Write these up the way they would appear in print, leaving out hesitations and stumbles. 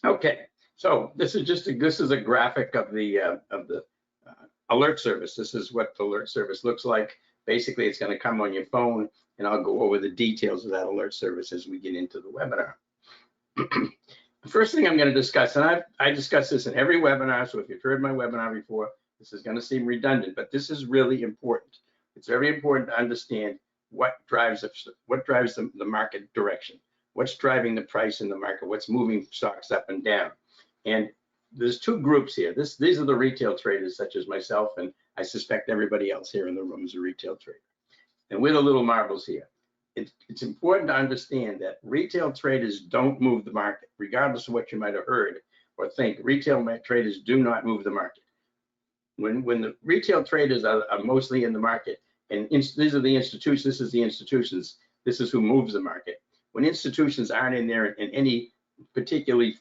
Okay, so this is a graphic of the alert service. This is what the alert service looks like. Basically, it's going to come on your phone, and I'll go over the details of that alert service as we get into the webinar. The first thing I'm going to discuss, and I discuss this in every webinar, so if you've heard my webinar before, this is going to seem redundant, but this is really important. It's very important to understand what drives the market direction, what's driving the price in the market, what's moving stocks up and down. And there's two groups here. These are the retail traders, such as myself, and I suspect everybody else here in the room is a retail trader. And we're the little marbles here. It's important to understand that retail traders don't move the market, regardless of what you might have heard or think. Retail traders do not move the market. When the retail traders are mostly in the market, and these are the institutions, this is the institutions, this is who moves the market. When institutions aren't in there in any particularly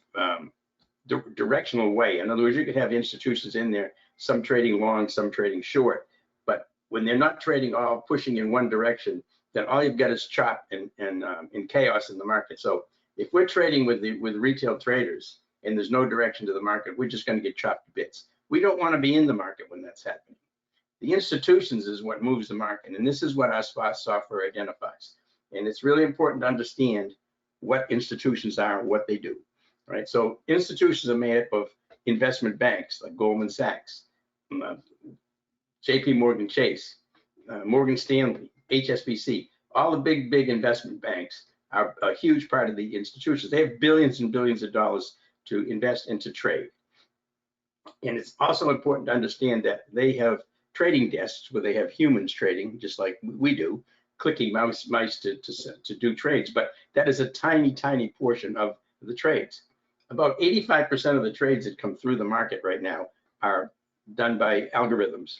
directional way, in other words, you could have institutions in there, some trading long, some trading short, but when they're not trading all pushing in one direction, then all you've got is chop and chaos in the market. So if we're trading with retail traders and there's no direction to the market, we're just going to get chopped to bits. We don't want to be in the market when that's happening. The institutions is what moves the market, and this is what our software identifies. And it's really important to understand what institutions are and what they do. Right? So institutions are made up of investment banks like Goldman Sachs, JP Morgan Chase, Morgan Stanley, HSBC. All the big investment banks are a huge part of the institutions. They have billions and billions of dollars to invest and to trade. And it's also important to understand that they have trading desks where they have humans trading, just like we do, clicking mice to do trades. But that is a tiny portion of the trades. About 85% of the trades that come through the market right now are done by algorithms,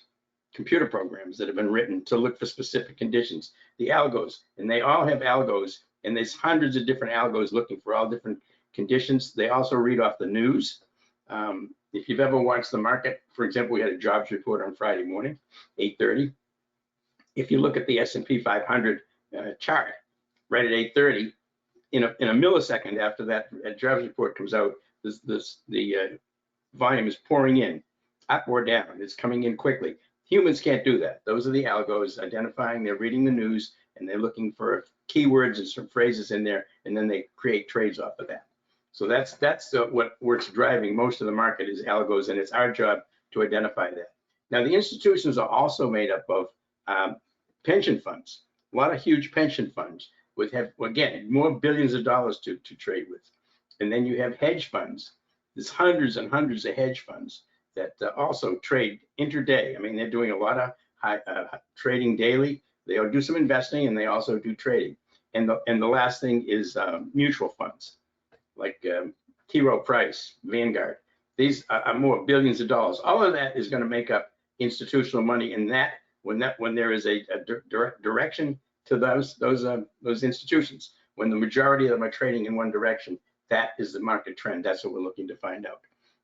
computer programs that have been written to look for specific conditions, the algos, and they all have algos, and there's hundreds of different algos looking for all different conditions. They also read off the news. If you've ever watched the market, for example, we had a jobs report on Friday morning, 8:30. If you look at the S&P 500 chart right at 8:30, in a millisecond after that jobs report comes out, the volume is pouring in, up or down. It's coming in quickly. Humans can't do that. Those are the algos identifying, they're reading the news, and they're looking for keywords and some phrases in there, and then they create trades off of that. So that's what's driving most of the market is algos, and it's our job to identify that. Now, the institutions are also made up of pension funds, a lot of huge pension funds with again, more billions of dollars to trade with. And then you have hedge funds. There's hundreds and hundreds of hedge funds that also trade intraday. I mean, they're doing a lot of trading daily. They do some investing, and they also do trading. And the last thing is mutual funds, like T. Rowe Price, Vanguard. These are more billions of dollars. All of that is going to make up institutional money, and when there is a direction to those institutions, when the majority of them are trading in one direction, that is the market trend. That's what we're looking to find out.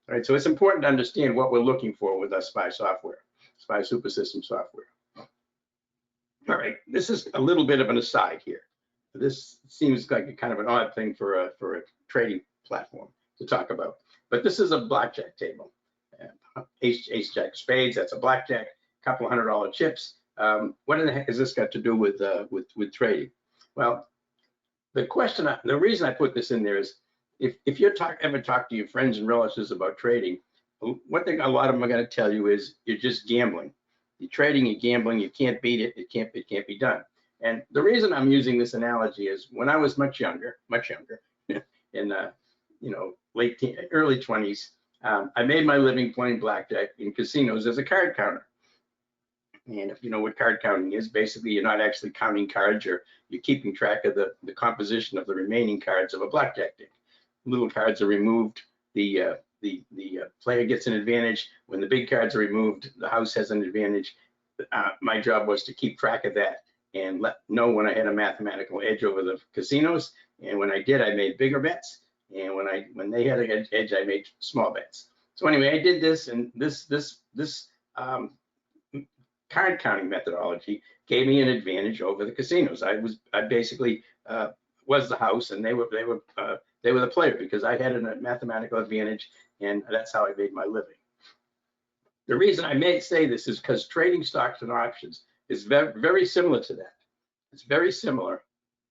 All right, so it's important to understand what we're looking for with our SPY software, SPY Super System software. All right, this is a little bit of an aside here. This seems like a kind of an odd thing for a trading platform to talk about, but this is a blackjack table. Ace Jack spades, that's a blackjack, couple $100 chips. What in the heck has this got to do with trading? Well, the reason I put this in there is if you ever talk to your friends and relatives about trading, one thing a lot of them are going to tell you is you're just gambling. You're trading, you're gambling, you can't beat it. It can't be done. And the reason I'm using this analogy is when I was much younger, in early 20s, I made my living playing blackjack in casinos as a card counter. And if you know what card counting is, basically you're not actually counting cards, you're keeping track of the composition of the remaining cards of a blackjack deck. Little cards are removed, the player gets an advantage. When the big cards are removed, the house has an advantage. My job was to keep track of that and know when I had a mathematical edge over the casinos. And when I did, I made bigger bets. And when they had an edge, I made small bets. So anyway, I did this, and this card counting methodology gave me an advantage over the casinos. I basically was the house, and they were They were the player because I had a mathematical advantage, and that's how I made my living. The reason I may say this is because trading stocks and options is very, very similar to that. It's very similar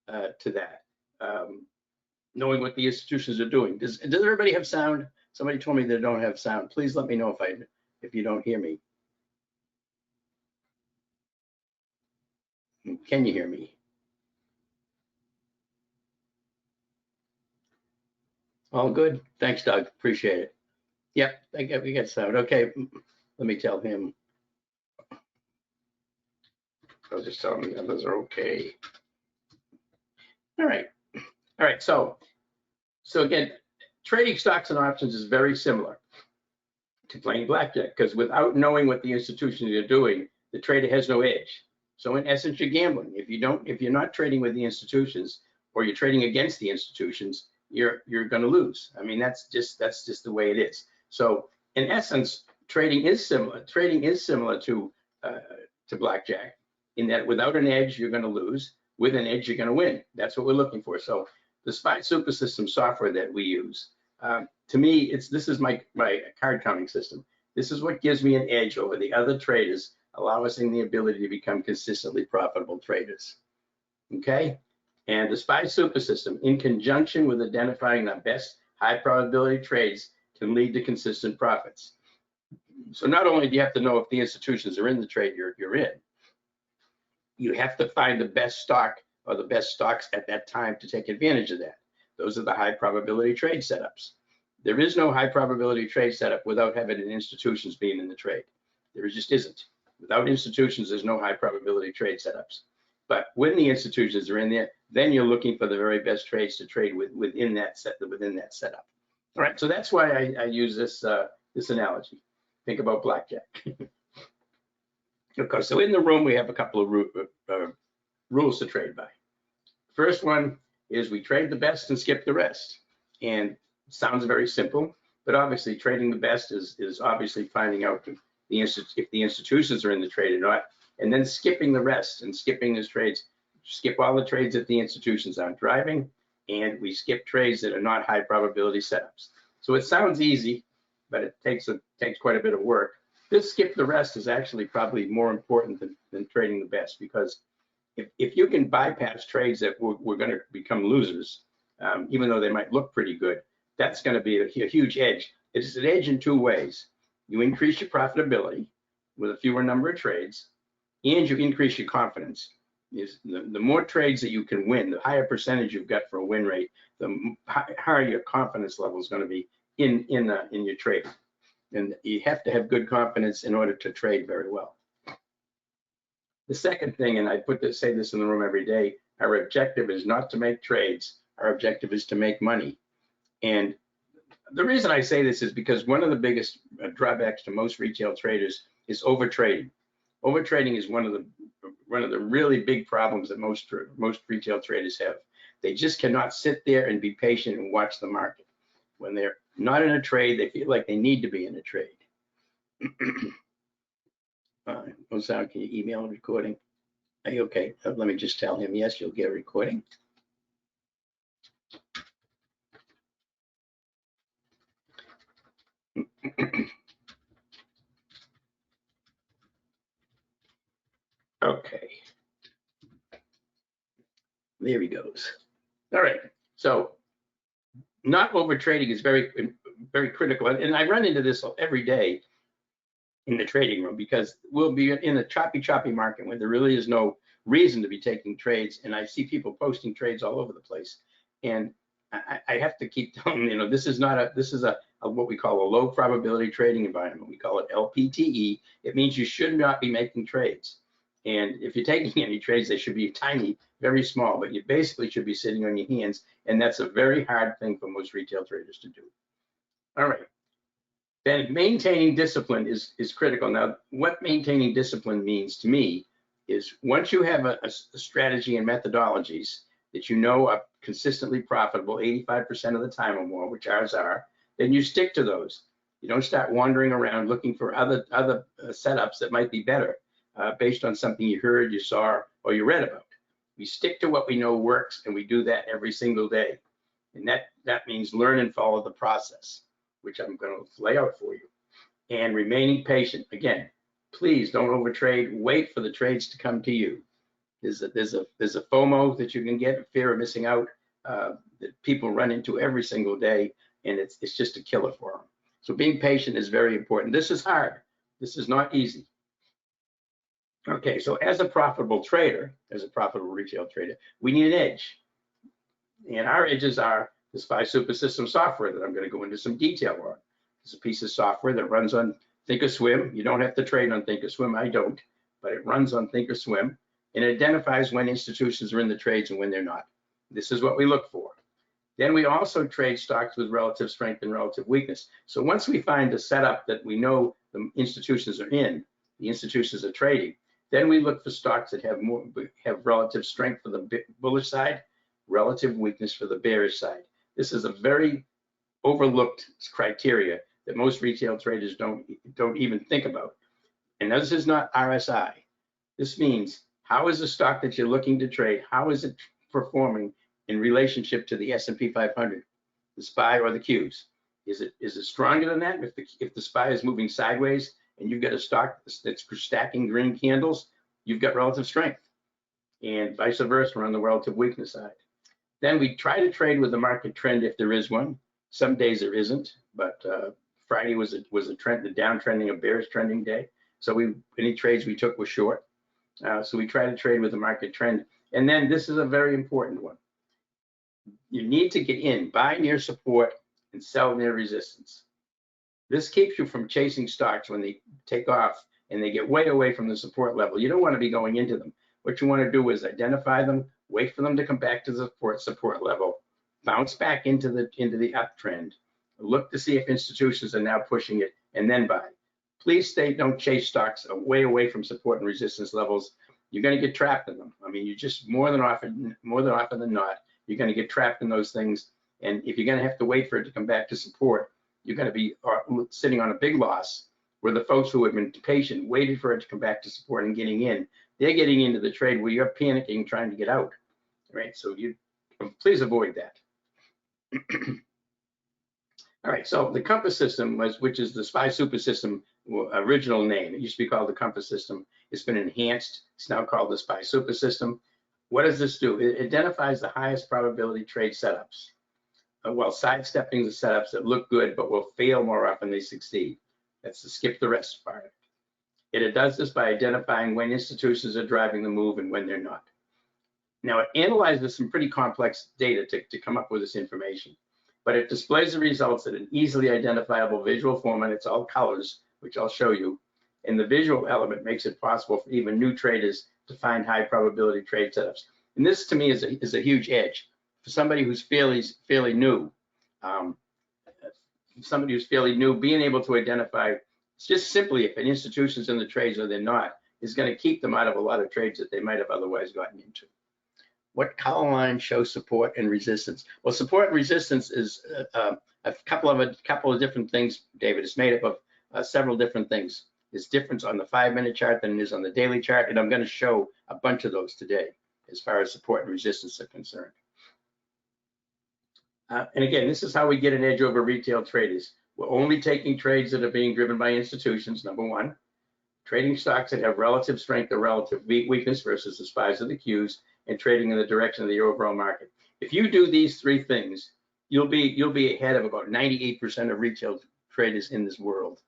to that. Knowing what the institutions are doing. Does everybody have sound? Somebody told me they don't have sound. Please let me know if you don't hear me. Can you hear me? All good. Thanks, Doug. Appreciate it. Yep, we get sound. Okay, let me tell him. I'll just tell him the others are okay. All right. All right. So again, trading stocks and options is very similar to playing blackjack, because without knowing what the institutions are doing, the trader has no edge. So in essence, you're gambling. If you're not trading with the institutions, or you're trading against the institutions, you're going to lose. I mean, that's just the way it is. So in essence, trading is similar. Trading is similar to blackjack, in that without an edge, you're going to lose. With an edge, you're going to win. That's what we're looking for. So the SPY Super System software that we use, to me, this is my card counting system. This is what gives me an edge over the other traders, allowing us the ability to become consistently profitable traders. Okay? And the SPY Super System, in conjunction with identifying the best high probability trades, can lead to consistent profits. So not only do you have to know if the institutions are in the trade you're in, you have to find the best stock or the best stocks at that time to take advantage of that. Those are the high probability trade setups. There is no high probability trade setup without having institutions being in the trade. There just isn't. Without institutions, there's no high probability trade setups. But when the institutions are in there, then you're looking for the very best trades to trade within that setup. All right, so that's why I use this analogy. Think about blackjack. Okay, so in the room we have a couple of rules to trade by. First one is we trade the best and skip the rest. And it sounds very simple, but obviously trading the best is obviously finding out if the institutions are in the trade or not, and then skipping the rest and skipping those trades. Skip all the trades that the institutions aren't driving, and we skip trades that are not high probability setups. So it sounds easy, but it takes quite a bit of work. This skip the rest is actually probably more important than trading the best, because if you can bypass trades that we're going to become losers, even though they might look pretty good, that's going to be a huge edge. It's an edge in two ways. You increase your profitability with a fewer number of trades, and you increase your confidence. The more trades that you can win, the higher percentage you've got for a win rate, the higher your confidence level is going to be in your trade. And you have to have good confidence in order to trade very well. The second thing, and I say this in the room every day, our objective is not to make trades. Our objective is to make money. And the reason I say this is because one of the biggest drawbacks to most retail traders is overtrading. Overtrading is one of the really big problems that most retail traders have. They just cannot sit there and be patient and watch the market. When they're not in a trade, they feel like they need to be in a trade. Ozan, can you email a recording? Are you okay? Let me just tell him, yes, you'll get a recording. Okay. There he goes. All right. So not over trading is very, very critical. And I run into this every day in the trading room, because we'll be in a choppy market when there really is no reason to be taking trades. And I see people posting trades all over the place. And I have to keep telling them, this is a what we call a low probability trading environment. We call it LPTE. It means you should not be making trades. And if you're taking any trades, they should be tiny, very small, but you basically should be sitting on your hands. And that's a very hard thing for most retail traders to do. All right. Then maintaining discipline is critical. Now, what maintaining discipline means to me is once you have a strategy and methodologies that you know are consistently profitable 85% of the time or more, which ours are, then you stick to those. You don't start wandering around looking for other setups that might be better based on something you heard, you saw, or you read about. We stick to what we know works, and we do that every single day. And that means learn and follow the process, which I'm going to lay out for you. And remaining patient. Again, please don't overtrade. Wait for the trades to come to you. There's a FOMO that you can get, fear of missing out, that people run into every single day, and it's just a killer for them. So being patient is very important. This is hard. This is not easy. Okay, so as a profitable trader, as a profitable retail trader, we need an edge. And our edges are the SPY Super System software that I'm going to go into some detail on. It's a piece of software that runs on Thinkorswim. You don't have to trade on Thinkorswim. I don't, but it runs on Thinkorswim and it identifies when institutions are in the trades and when they're not. This is what we look for. Then we also trade stocks with relative strength and relative weakness. So once we find a setup that we know the institutions are in, the institutions are trading, then we look for stocks that have relative strength for the bullish side, relative weakness for the bearish side. This is a very overlooked criteria that most retail traders don't even think about. And this is not RSI. This means, how is the stock that you're looking to trade, how is it performing in relationship to the S&P 500, the SPY or the Qs? Is it stronger than that? If the SPY is moving sideways and you've got a stock that's stacking green candles, you've got relative strength, and vice versa on the relative weakness side. Then we try to trade with the market trend if there is one. Some days there isn't, but Friday was a trend, the downtrending, a bearish trending day. So any trades we took were short. So we try to trade with the market trend. And then this is a very important one. You need to get in, buy near support and sell near resistance. This keeps you from chasing stocks when they take off and they get way away from the support level. You don't want to be going into them. What you want to do is identify them, wait for them to come back to the support level, bounce back into the uptrend, look to see if institutions are now pushing it, and then buy. Please don't chase stocks way away from support and resistance levels. You're going to get trapped in them. I mean, you just more than often than not, you're going to get trapped in those things. And if you're going to have to wait for it to come back to support, you're going to be sitting on a big loss, where the folks who have been patient, waited for it to come back to support and getting in, they're getting into the trade where you're panicking, trying to get out, right? So please avoid that. All right, so the Compass system, which is the SPY Super System original name, it used to be called the Compass system. It's been enhanced. It's now called the SPY Super System. What does this do? It identifies the highest probability trade setups, while sidestepping the setups that look good but will fail more often than they succeed. That's the skip the rest part. It does this by identifying when institutions are driving the move and when they're not. Now, it analyzes some pretty complex data to come up with this information, but it displays the results in an easily identifiable visual format. It's all colors, which I'll show you, and the visual element makes it possible for even new traders to find high probability trade setups. And this, to me, is a huge edge for somebody who's fairly new. Somebody who's fairly new, being able to identify just simply if an institution's in the trades or they're not, is going to keep them out of a lot of trades that they might have otherwise gotten into. What color line shows support and resistance? Well, support and resistance is a couple of different things, David. It's made up of several different things. There's difference on the 5-minute chart than it is on the daily chart, and I'm going to show a bunch of those today as far as support and resistance are concerned. And again, this is how we get an edge over retail traders. We're only taking trades that are being driven by institutions, number one. Trading stocks that have relative strength or relative weakness versus the SPYs or the Qs, and trading in the direction of the overall market. If you do these three things, you'll be ahead of about 98% of retail traders in this world,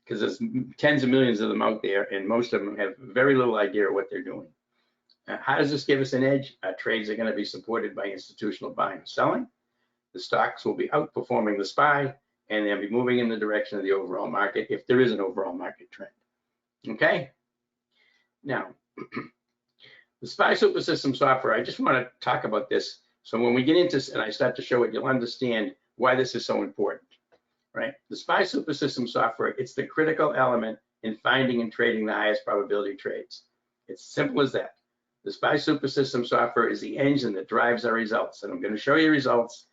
because there's tens of millions of them out there, and most of them have very little idea what they're doing. How does this give us an edge? Trades are going to be supported by institutional buying and selling. The stocks will be outperforming the SPY, and they'll be moving in the direction of the overall market if there is an overall market trend. Okay? Now, the SPY Super System software, I just want to talk about this. So when we get into and I start to show it, you'll understand why this is so important, right? The SPY Super System software, it's the critical element in finding and trading the highest probability trades. It's simple as that. The SPY Super System software is the engine that drives our results. And I'm going to show you results.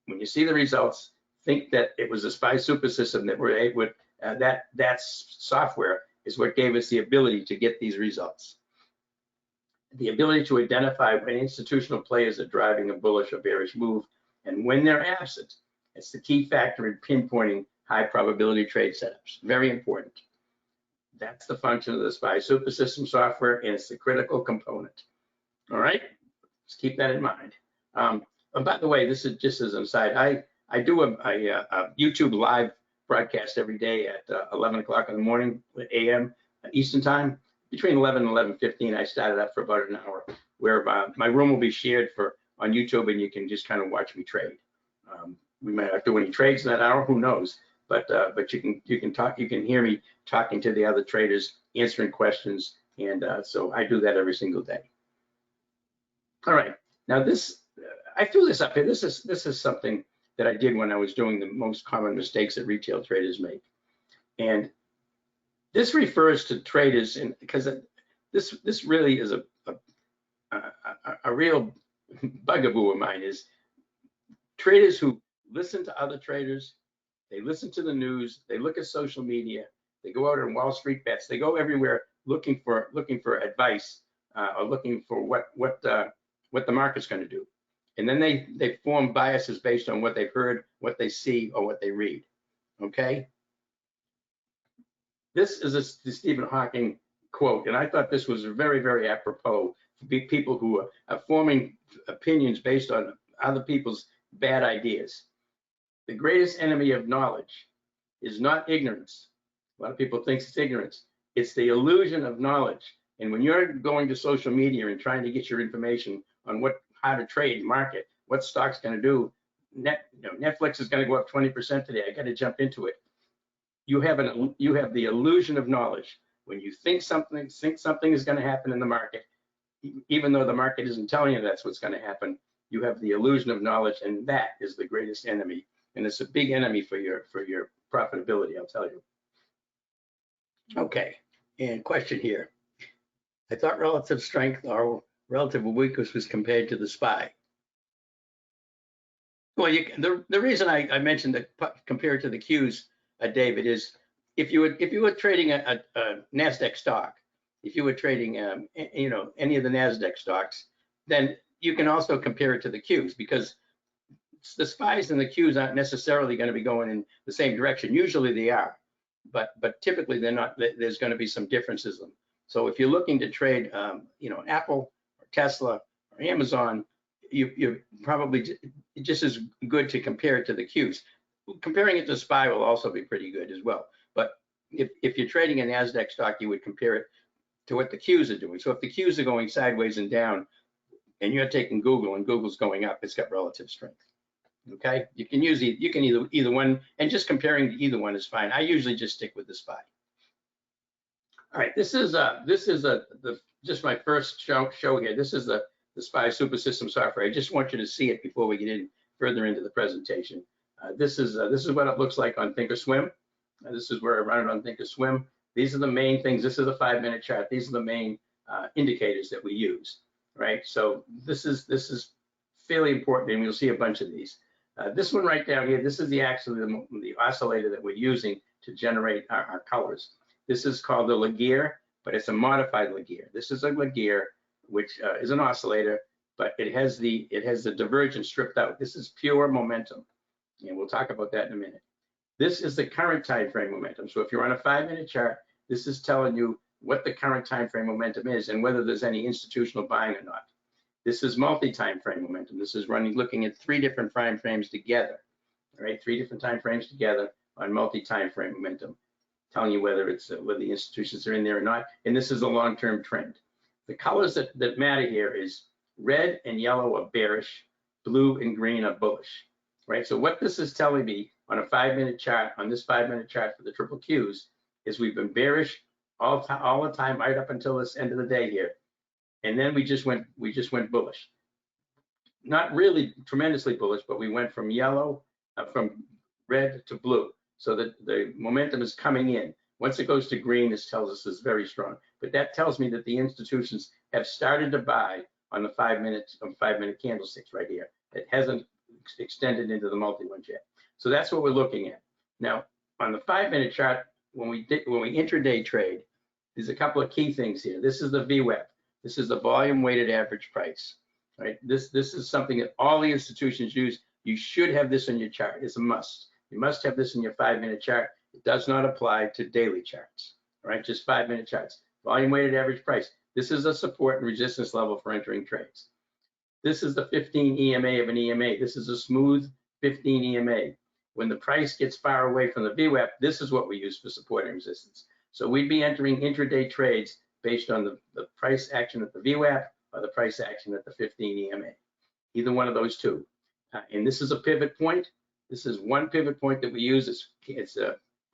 When you see the results, think that it was the SPY Super System that we're able, that software is what gave us the ability to get these results. the ability to identify when institutional players are driving a bullish or bearish move, and when they're absent. It's the key factor in pinpointing high probability trade setups. Very important. That's the function of the SPY super system software, and it's the critical component. All right, let's keep that in mind. And by the way, this is just as an aside, I do a YouTube live broadcast every day at 11 o'clock in the morning, a.m. Eastern time. Between 11 and 11:15, I started up for about an hour, where my room will be shared on YouTube, and you can just kind of watch me trade. We might not do any trades in that hour, who knows? But you can hear me talking to the other traders, answering questions, and so I do that every single day. All right, now I threw this up here. This is something that I did when I was doing the most common mistakes that retail traders make, and this refers to traders, and because this really is a real bugaboo of mine, is traders who listen to other traders, they listen to the news, they look at social media, they go out on Wall Street bets, they go everywhere looking for advice or looking for what the market's going to do, and then they form biases based on what they've heard, what they see, or what they read. Okay. This is the Stephen Hawking quote, and I thought this was very, very apropos for people who are forming opinions based on other people's bad ideas. The greatest enemy of knowledge is not ignorance. A lot of people think it's ignorance. It's the illusion of knowledge. And when you're going to social media and trying to get your information on how to trade, market, what stock's going to do, Netflix is going to go up 20% today. I got to jump into it. You have the illusion of knowledge. When you think something is going to happen in the market, even though the market isn't telling you that's what's going to happen, you have the illusion of knowledge, and that is the greatest enemy. And it's a big enemy for your profitability, I'll tell you. Okay, and question here. I thought relative strength or relative weakness was compared to the SPY. Well, the reason I mentioned that compared to the Qs, David, is if you were trading a NASDAQ stock, if you were trading any of the NASDAQ stocks, then you can also compare it to the Qs, because the SPYs and the Qs aren't necessarily going to be going in the same direction. Usually they are, but typically they're not. There's going to be some differences in them. So if you're looking to trade, Apple or Tesla or Amazon, you're probably just as good to compare it to the Qs. Comparing it to SPY will also be pretty good as well. But if you're trading a NASDAQ stock, you would compare it to what the Qs are doing. So if the Qs are going sideways and down, and you're taking Google and Google's going up, it's got relative strength. Okay, you can use either one, and just comparing to either one is fine. I usually just stick with the SPY. All right, this is just my first show here. This is the SPY Super System software. I just want you to see it before we get further into the presentation. This is what it looks like on Thinkorswim. This is where I run it on Thinkorswim. These are the main things. This is a 5-minute chart. These are the main indicators that we use, right? So this is fairly important, and you'll see a bunch of these. This one right down here, this is actually the oscillator that we're using to generate our colors. This is called the Laguerre, but it's a modified Laguerre. This is a Laguerre, which is an oscillator, but it has the divergence stripped out. This is pure momentum, and we'll talk about that in a minute. This is the current time frame momentum. So if you're on a 5-minute chart, this is telling you what the current time frame momentum is and whether there's any institutional buying or not. This is multi-time frame momentum. This is looking at 3 different time frames together, all right? 3 different time frames together on multi-time frame momentum, telling you whether the institutions are in there or not. And this is a long-term trend. The colors that matter here is red and yellow are bearish, blue and green are bullish, right? So what this is telling me on a 5-minute chart, on this 5-minute chart for the triple Qs, is we've been bearish all the time right up until this end of the day here, and then we just went bullish. Not really tremendously bullish, but we went from from red to blue, so that the momentum is coming in. Once it goes to green, this tells us it's very strong. But that tells me that the institutions have started to buy on the 5-minute candlesticks right here. It hasn't extended into the multi ones yet. So that's what we're looking at. Now, on the 5-minute chart, when we intraday trade, there's a couple of key things here. This is the VWAP. This is the volume weighted average price, right? This is something that all the institutions use. You should have this in your chart. It's a must. You must have this in your 5-minute chart. It does not apply to daily charts, all right? Just 5-minute charts. Volume weighted average price. This is a support and resistance level for entering trades. This is the 15 EMA of an EMA. This is a smooth 15 EMA. When the price gets far away from the VWAP, this is what we use for support and resistance. So we'd be entering intraday trades based on the price action at the VWAP or the price action at the 15 EMA, either one of those two. And this is a pivot point. This is one pivot point that we use. It's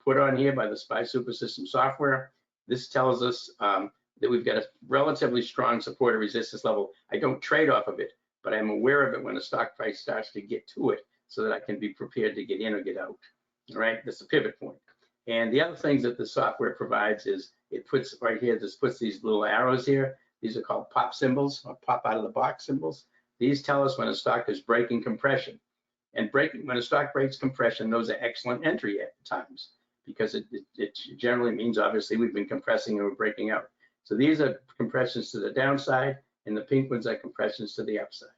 put on here by the SPY Super System software. This tells us that we've got a relatively strong support or resistance level. I don't trade off of it, but I'm aware of it when the stock price starts to get to it so that I can be prepared to get in or get out. All right, that's a pivot point. And the other things that the software provides is it puts right here, this puts these little arrows here. These are called pop symbols, or pop out of the box symbols. These tell us when a stock is breaking compression. And when a stock breaks compression, those are excellent entry at times because it generally means obviously we've been compressing and we're breaking out. So these are compressions to the downside and the pink ones are compressions to the upside.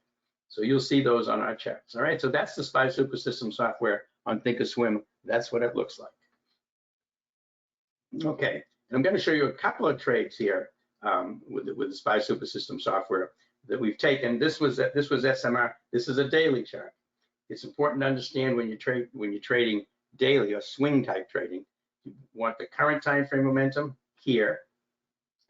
So you'll see those on our charts. All right, so that's the SPY Super System software on Thinkorswim. That's what it looks like. Okay, and I'm going to show you a couple of trades here with the SPY Super System software that we've taken. This was SMR. This is a daily chart. It's important to understand when you're trading daily or swing type trading, you want the current time frame momentum here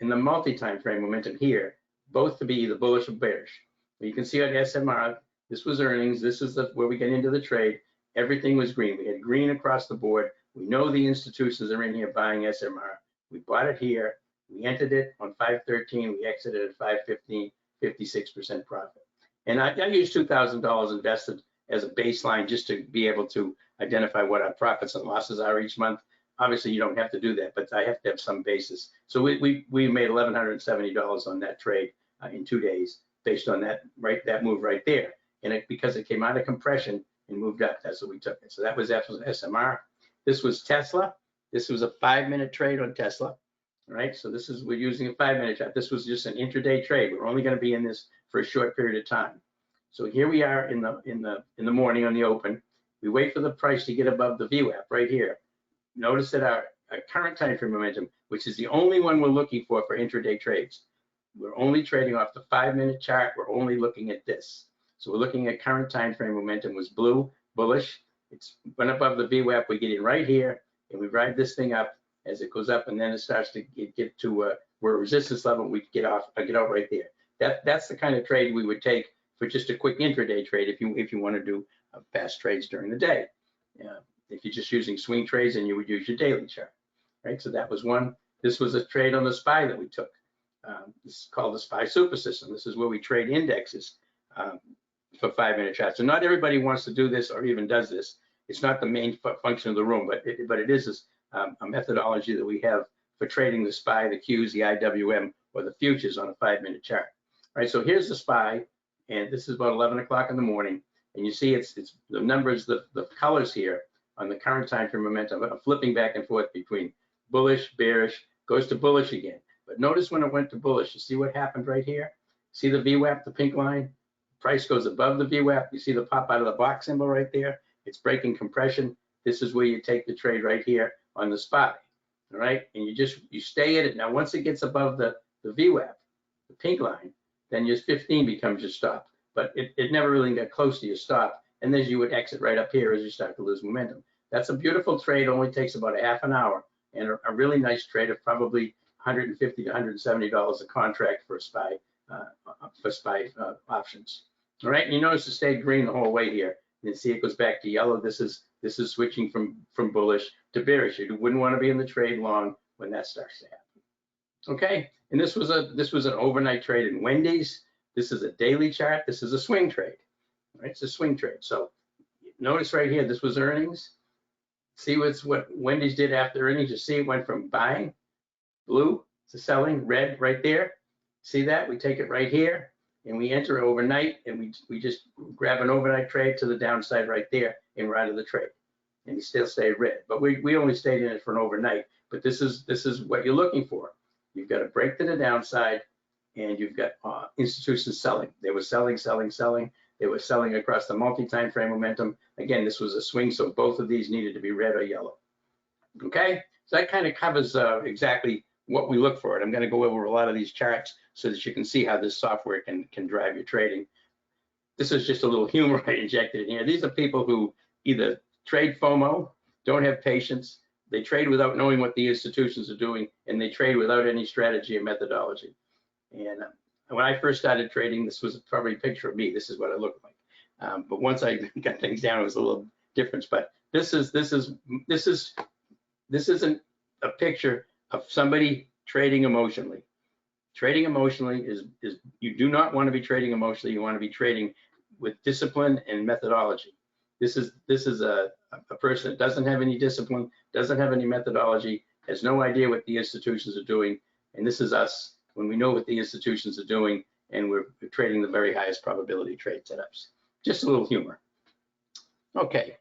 and the multi-time frame momentum here, both to be either bullish or bearish. You can see on SMR, this was earnings. This is where we get into the trade. Everything was green. We had green across the board. We know the institutions are in here buying SMR. We bought it here. We entered it on 513. We exited at 515, 56% profit. And I used $2,000 invested as a baseline just to be able to identify what our profits and losses are each month. Obviously, you don't have to do that, but I have to have some basis. So we made $1,170 on that trade in 2 days based on that move right there. And because it came out of compression and moved up, that's what we took it. So that was SMR. This was Tesla. This was a 5-minute trade on Tesla. All right, so we're using a 5-minute chart. This was just an intraday trade. We're only going to be in this for a short period of time. So here we are in the morning on the open. We wait for the price to get above the VWAP right here. Notice that our current time frame momentum, which is the only one we're looking for intraday trades. We're only trading off the 5-minute chart. We're only looking at this. So we're looking at current time frame momentum was blue, bullish. It's went above the VWAP. We get in right here, and we ride this thing up as it goes up, and then it starts to get to where resistance level. We get out right there. That's the kind of trade we would take for just a quick intraday trade if you want to do fast trades during the day. If you're just using swing trades, then you would use your daily chart, right? So that was one. This was a trade on the SPY that we took. This is called the SPY Super System. This is where we trade indexes for 5-minute charts. So not everybody wants to do this or even does this. It's not the main function of the room, but it is a methodology that we have for trading the SPY, the Qs, the IWM, or the futures on a 5-minute chart. All right, so here's the SPY, and this is about 11 o'clock in the morning, and you see it's the numbers, the colors here on the current time frame momentum are flipping back and forth between bullish, bearish, goes to bullish again. But notice when it went to bullish, you see what happened right here? See the VWAP, the pink line? Price goes above the VWAP. You see the pop out of the box symbol right there? It's breaking compression. This is where you take the trade right here on the SPY, all right? And you stay at it. Now, once it gets above the VWAP, the pink line, then your 15 becomes your stop. But it never really got close to your stop. And then you would exit right up here as you start to lose momentum. That's a beautiful trade. Only takes about a half an hour, and a really nice trade of probably $150 to $170 a contract for SPY options. All right, and you notice it stayed green the whole way here. You can see it goes back to yellow. This is switching from bullish to bearish. You wouldn't want to be in the trade long when that starts to happen. Okay, and this was an overnight trade in Wendy's. This is a daily chart. This is a swing trade. Right, it's a swing trade. So notice right here, this was earnings. See what Wendy's did after earnings. You see it went from buying, blue, to selling, red right there. See that? We take it right here and we enter overnight, and we just grab an overnight trade to the downside right there and we're out of the trade. And you still stay red. But we only stayed in it for an overnight. But this is what you're looking for. You've got to break to the downside and you've got institutions selling. They were selling, selling, selling. They were selling across the multi-time frame momentum. Again, this was a swing, so both of these needed to be red or yellow. Okay, so that kind of covers exactly what we look for. And I'm going to go over a lot of these charts so that you can see how this software can drive your trading. This is just a little humor I injected in here. These are people who either trade FOMO, don't have patience, they trade without knowing what the institutions are doing, and they trade without any strategy or methodology. And when I first started trading, this was probably a picture of me. This is what I looked like. But once I got things down, it was a little different. But this isn't a picture of somebody trading emotionally. Trading emotionally is you do not want to be trading emotionally. You want to be trading with discipline and methodology. This is a person that doesn't have any discipline, doesn't have any methodology, has no idea what the institutions are doing, and this is us when we know what the institutions are doing and we're trading the very highest probability trade setups. Just a little humor. Okay,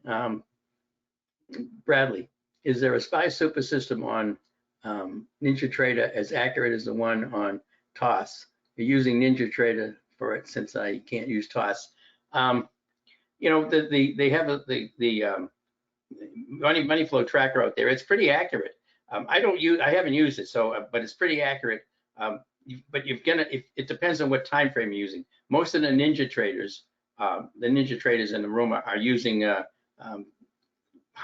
Bradley, is there a SPY super system on NinjaTrader as accurate as the one on TOS? You're using NinjaTrader for it since I can't use TOS. You know, they have the money flow tracker out there. It's pretty accurate. I haven't used it, so but it's pretty accurate. But it depends on what time frame you're using. Most of the Ninja traders, in the room are using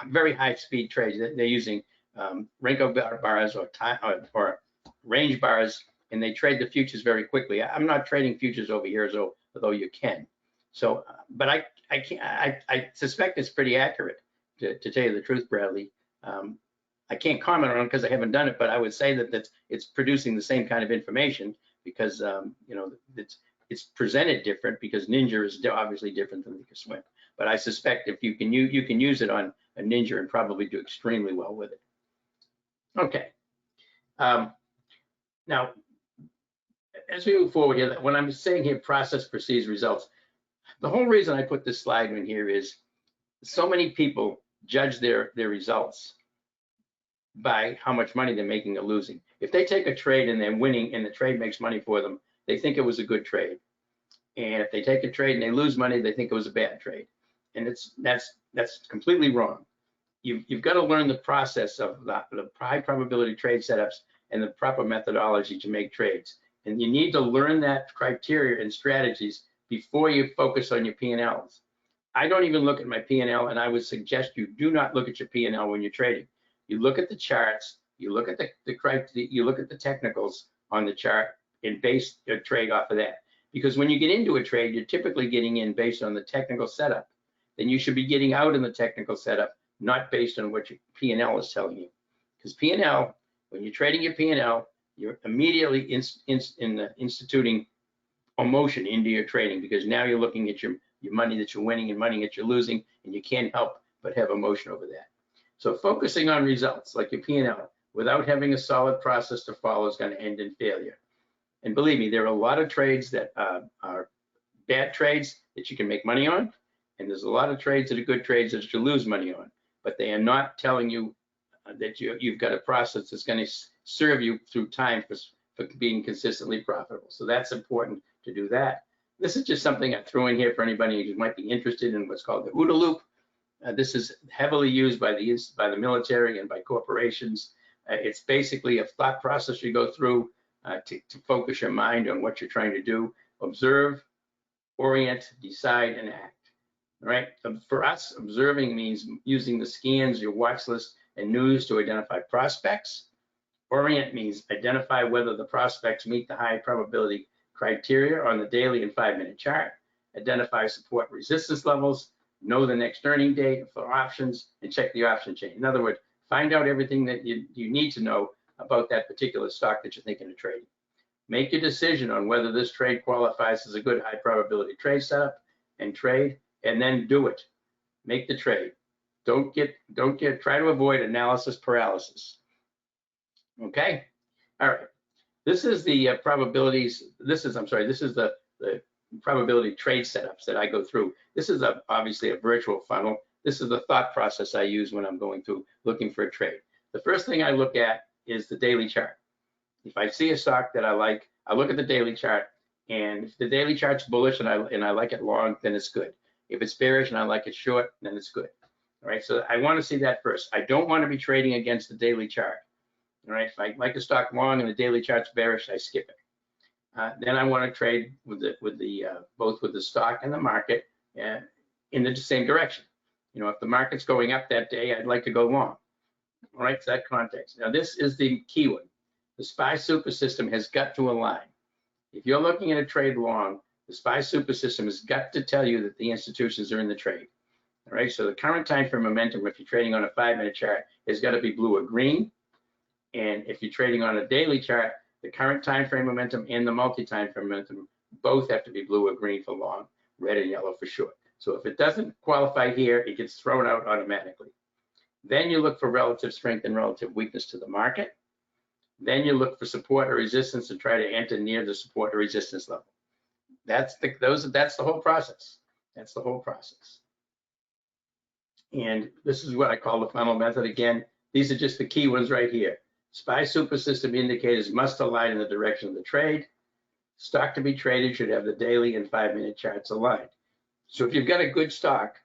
very high speed trades. They're using Renko bars or range bars, and they trade the futures very quickly. I'm not trading futures over here, although you can. So, but I suspect it's pretty accurate, to tell you the truth, Bradley. I can't comment on it because I haven't done it, but I would say that it's producing the same kind of information because you know, it's presented different because Ninja is obviously different than Thinkorswim. But I suspect if you can use it on a Ninja and probably do extremely well with it. Okay. Now, as we move forward here, when I'm saying here process precedes results, the whole reason I put this slide in here is so many people judge their results by how much money they're making or losing. If they take a trade and they're winning and the trade makes money for them, they think it was a good trade. And if they take a trade and they lose money, they think it was a bad trade. And that's completely wrong. You've got to learn the process of the high probability trade setups and the proper methodology to make trades. And you need to learn that criteria and strategies before you focus on your P&Ls. I don't even look at my P&L, and I would suggest you do not look at your P&L when you're trading. You look at the charts, you look at you look at the technicals on the chart and base your trade off of that. Because when you get into a trade, you're typically getting in based on the technical setup. Then you should be getting out in the technical setup, not based on what your P&L is telling you. Because P&L, when you're trading your P&L, you're immediately instituting emotion into your trading, because now you're looking at your money that you're winning and money that you're losing, and you can't help but have emotion over that. So focusing on results like your P&L without having a solid process to follow is going to end in failure. And believe me, there are a lot of trades that are bad trades that you can make money on, and there's a lot of trades that are good trades that you lose money on, but they are not telling you that you've got a process that's going to serve you through time for being consistently profitable. So that's important to do that. This is just something I threw in here for anybody who might be interested in what's called the OODA loop. This is heavily used by the military and by corporations. It's basically a thought process you go through to focus your mind on what you're trying to do. Observe, orient, decide, and act. All right. For us, observing means using the scans, your watch list, and news to identify prospects. Orient means identify whether the prospects meet the high probability criteria on the daily and 5-minute chart. Identify support resistance levels. Know the next earning date for options, and check the option chain. In other words, find out everything that you need to know about that particular stock that you're thinking of trading. Make your decision on whether this trade qualifies as a good high probability trade setup and trade, and then do it. Make the trade. Try to avoid analysis paralysis. Okay? All right. This is the probabilities. This is the probability trade setups that I go through. This is obviously a virtual funnel. This is the thought process I use when I'm going through looking for a trade. The first thing I look at is the daily chart. If I see a stock that I like, I look at the daily chart, and if the daily chart's bullish and I like it long, then it's good. If it's bearish and I like it short, then it's good. All right, so I want to see that first. I don't want to be trading against the daily chart. All right, if I like a stock long and the daily chart's bearish, I skip it. Then I want to trade with both with the stock and the market in the same direction. You know, if the market's going up that day, I'd like to go long. All right, so that context. Now this is the key one. The SPY super system has got to align. If you're looking at a trade long, the SPY super system has got to tell you that the institutions are in the trade. All right, so the current time for momentum, if you're trading on a 5-minute chart, has got to be blue or green. And if you're trading on a daily chart, the current time frame momentum and the multi-time frame momentum both have to be blue or green for long, red and yellow for short. So if it doesn't qualify here, it gets thrown out automatically. Then you look for relative strength and relative weakness to the market. Then you look for support or resistance and try to enter near the support or resistance level. That's the whole process. That's the whole process. And this is what I call the funnel method. Again, these are just the key ones right here. SPY super system indicators must align in the direction of the trade. Stock to be traded should have the daily and 5-minute charts aligned. So if you've got a good stock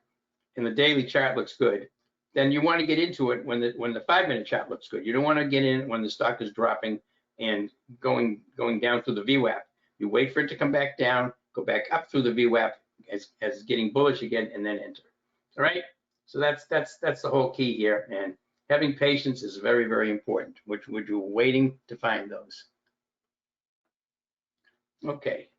and the daily chart looks good, then you want to get into it when the 5-minute chart looks good. You don't want to get in when the stock is dropping and going down through the VWAP. You wait for it to come back down, go back up through the VWAP as getting bullish again, and then enter. All right. So that's the whole key here. And having patience is very, very important, which you're waiting to find those. Okay.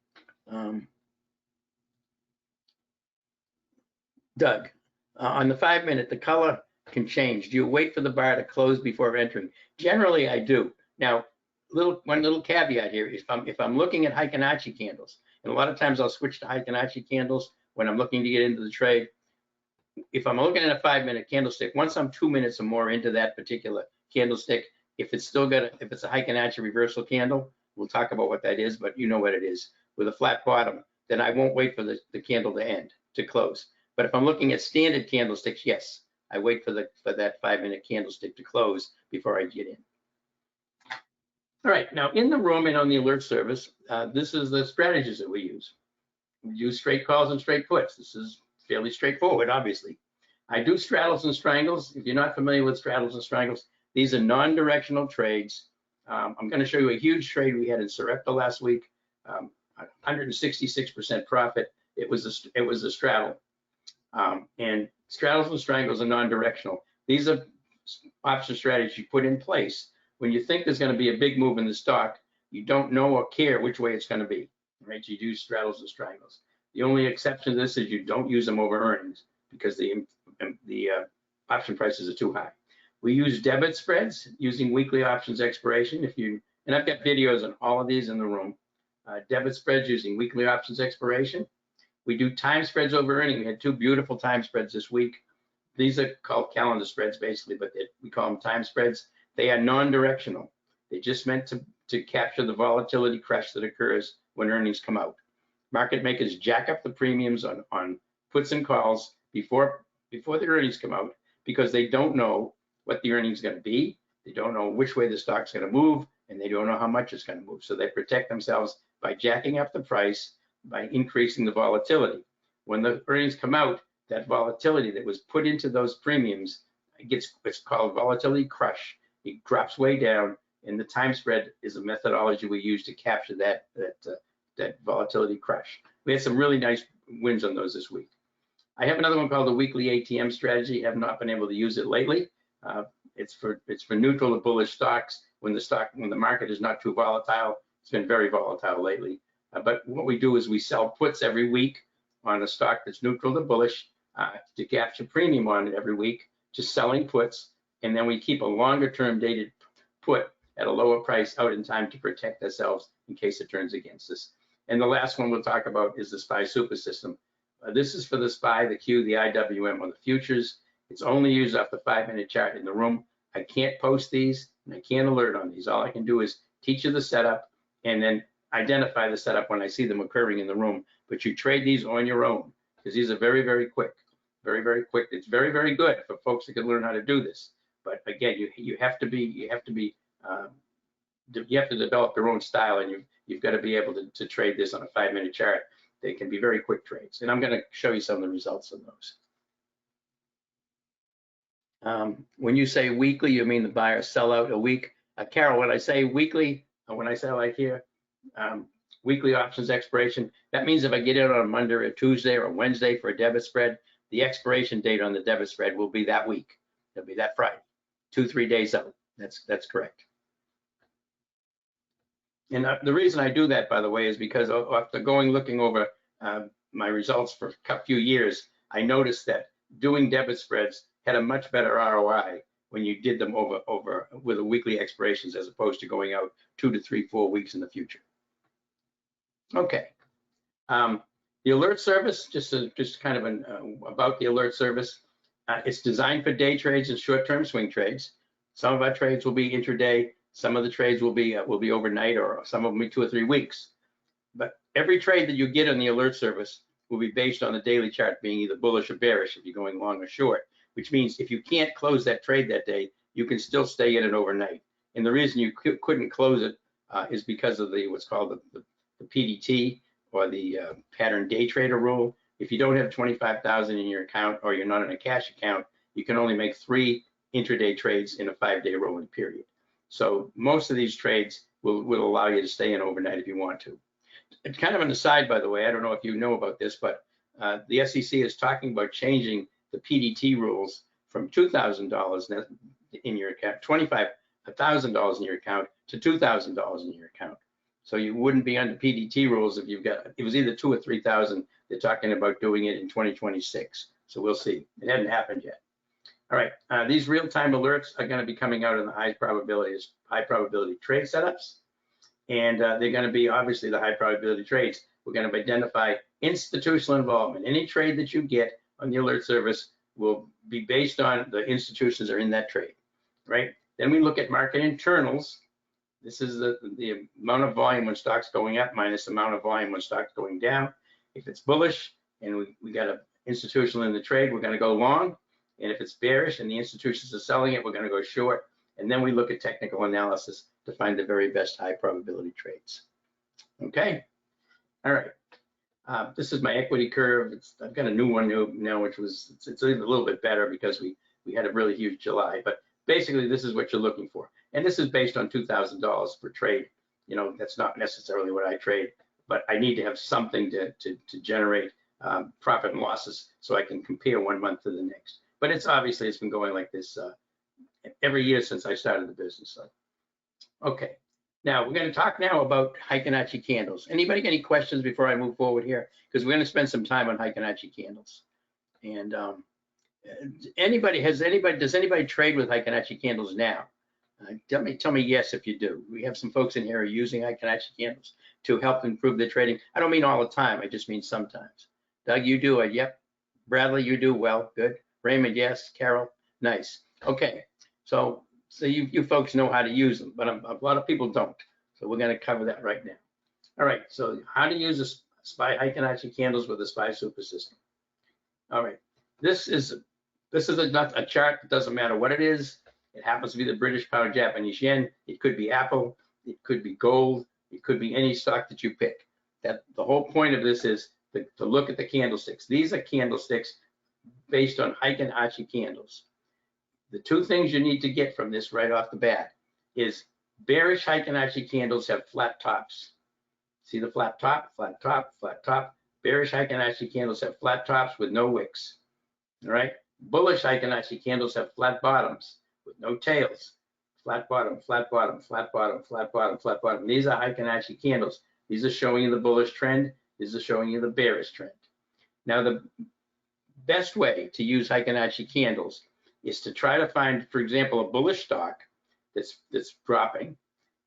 Doug, on the 5-minute, the color can change. Do you wait for the bar to close before entering? Generally, I do. Now, one little caveat here, if I'm looking at Heiken Ashi candles, and a lot of times I'll switch to Heiken Ashi candles when I'm looking to get into the trade. If I'm looking at a 5-minute candlestick, once I'm 2 minutes or more into that particular candlestick, if it's a Heiken Ashi reversal candle, we'll talk about what that is, but you know what it is, with a flat bottom, then I won't wait for the candle to end, to close. But if I'm looking at standard candlesticks, yes, I wait for that 5-minute candlestick to close before I get in. All right, now in the room and on the alert service, this is the strategies that we use. We use straight calls and straight puts. This is fairly straightforward, obviously. I do straddles and strangles. If you're not familiar with straddles and strangles, these are non-directional trades. I'm going to show you a huge trade we had in Sept last week, 166% profit. It was a straddle. And straddles and strangles are non-directional. These are option strategies you put in place when you think there's going to be a big move in the stock. You don't know or care which way it's going to be, right? You do straddles and strangles. The only exception to this is you don't use them over earnings because the option prices are too high. We use debit spreads using weekly options expiration. And I've got videos on all of these in the room. Debit spreads using weekly options expiration. We do time spreads over earning. We had 2 beautiful time spreads this week. These are called calendar spreads basically, but we call them time spreads. They are non-directional. They're just meant to capture the volatility crash that occurs when earnings come out. Market makers jack up the premiums on puts and calls before the earnings come out because they don't know what the earnings is going to be. They don't know which way the stock's going to move, and they don't know how much it's going to move. So they protect themselves by jacking up the price, by increasing the volatility. When the earnings come out, that volatility that was put into those premiums it's called volatility crush. It drops way down, and the time spread is a methodology we use to capture that volatility crush. We had some really nice wins on those this week. I have another one called the weekly ATM strategy. I have not been able to use it lately. It's for neutral to bullish stocks when the market is not too volatile. It's been very volatile lately. But what we do is we sell puts every week on a stock that's neutral to bullish to capture premium on it every week, just selling puts, and then we keep a longer term dated put at a lower price out in time to protect ourselves in case it turns against us. And the last one we'll talk about is the SPY super system. This is for the SPY, the Q, the IWM, or the futures. It's only used off the 5-minute chart in the room. I can't post these and I can't alert on these. All I can do is teach you the setup and then identify the setup when I see them occurring in the room. But you trade these on your own because these are very, very quick. Very, very quick. It's very, very good for folks that can learn how to do this. But again, you have to develop your own style, and you've got to be able to trade this on a 5-minute chart. They can be very quick trades. And I'm going to show you some of the results of those. When you say weekly, you mean the buyer sell out a week. Carol, when I say weekly, when I say like here, weekly options expiration, that means if I get in on a Monday or a Tuesday or a Wednesday for a debit spread, the expiration date on the debit spread will be that week. It'll be that Friday, 2-3 days out. That's correct. And the reason I do that, by the way, is because after looking over my results for a few years, I noticed that doing debit spreads had a much better ROI when you did them over with the weekly expirations as opposed to going out 2 to 3, 4 weeks in the future. Okay. The alert service, just kind of about the alert service. It's designed for day trades and short-term swing trades. Some of our trades will be intraday. Some of the trades will be overnight, or some of them will be 2 or 3 weeks. But every trade that you get on the alert service will be based on the daily chart being either bullish or bearish if you're going long or short, which means if you can't close that trade that day, you can still stay in it overnight. And the reason you couldn't close it is because of what's called the PDT, or the pattern day trader rule. If you don't have 25,000 in your account, or you're not in a cash account, you can only make 3 intraday trades in a 5-day rolling period. So most of these trades will allow you to stay in overnight if you want to. It's kind of an aside, by the way, I don't know if you know about this, but the SEC is talking about changing the PDT rules from $2,000 in your account, $25,000 in your account, to $2,000 in your account. So you wouldn't be under PDT rules if you've got, it was either 2,000 or 3,000. They're talking about doing it in 2026. So we'll see. It hasn't happened yet. All right, these real-time alerts are going to be coming out in the high probability trade setups. And they're going to be obviously the high probability trades. We're going to identify institutional involvement. Any trade that you get on the alert service will be based on the institutions that are in that trade, right? Then we look at market internals. This is the amount of volume when stock's going up minus the amount of volume when stock's going down. If it's bullish and we got an institutional in the trade, we're going to go long. And if it's bearish and the institutions are selling it, we're going to go short. And then we look at technical analysis to find the very best high probability trades. Okay. All right. This is my equity curve. I've got a new one now, which was it's a little bit better because we had a really huge July. But basically, this is what you're looking for. And this is based on $2,000 per trade. You know, that's not necessarily what I trade, but I need to have something to generate profit and losses so I can compare one month to the next. But it's been going like this every year since I started the business. So, okay. Now we're going to talk now about Heiken Ashi candles. Anybody got any questions before I move forward here? Because we're going to spend some time on Heiken Ashi candles. And does anybody trade with Heiken Ashi candles now? Tell me yes if you do. We have some folks in here who are using Heiken Ashi candles to help improve their trading. I don't mean all the time. I just mean sometimes. Doug, you do it. Yep. Bradley, you do. Well, good. Raymond, yes. Carol, nice. Okay. So you folks know how to use them, but a lot of people don't. So we're going to cover that right now. All right. So how to use a SPY Heiken Ashi candles with a SPY super system. All right. This is a chart that doesn't matter what it is. It happens to be the British pound, Japanese yen. It could be Apple. It could be gold. It could be any stock that you pick. The whole point of this is to look at the candlesticks. These are candlesticks based on Heiken Ashi candles. The two things you need to get from this right off the bat is bearish Heiken Ashi candles have flat tops. See the flat top, flat top, flat top. Bearish Heiken Ashi candles have flat tops with no wicks. All right. Bullish Heiken Ashi candles have flat bottoms with no tails. Flat bottom, flat bottom, flat bottom, flat bottom, flat bottom. These are Heiken Ashi candles. These are showing you the bullish trend. These are showing you the bearish trend. Now, the best way to use Heiken Ashi candles is to try to find, for example, a bullish stock that's dropping,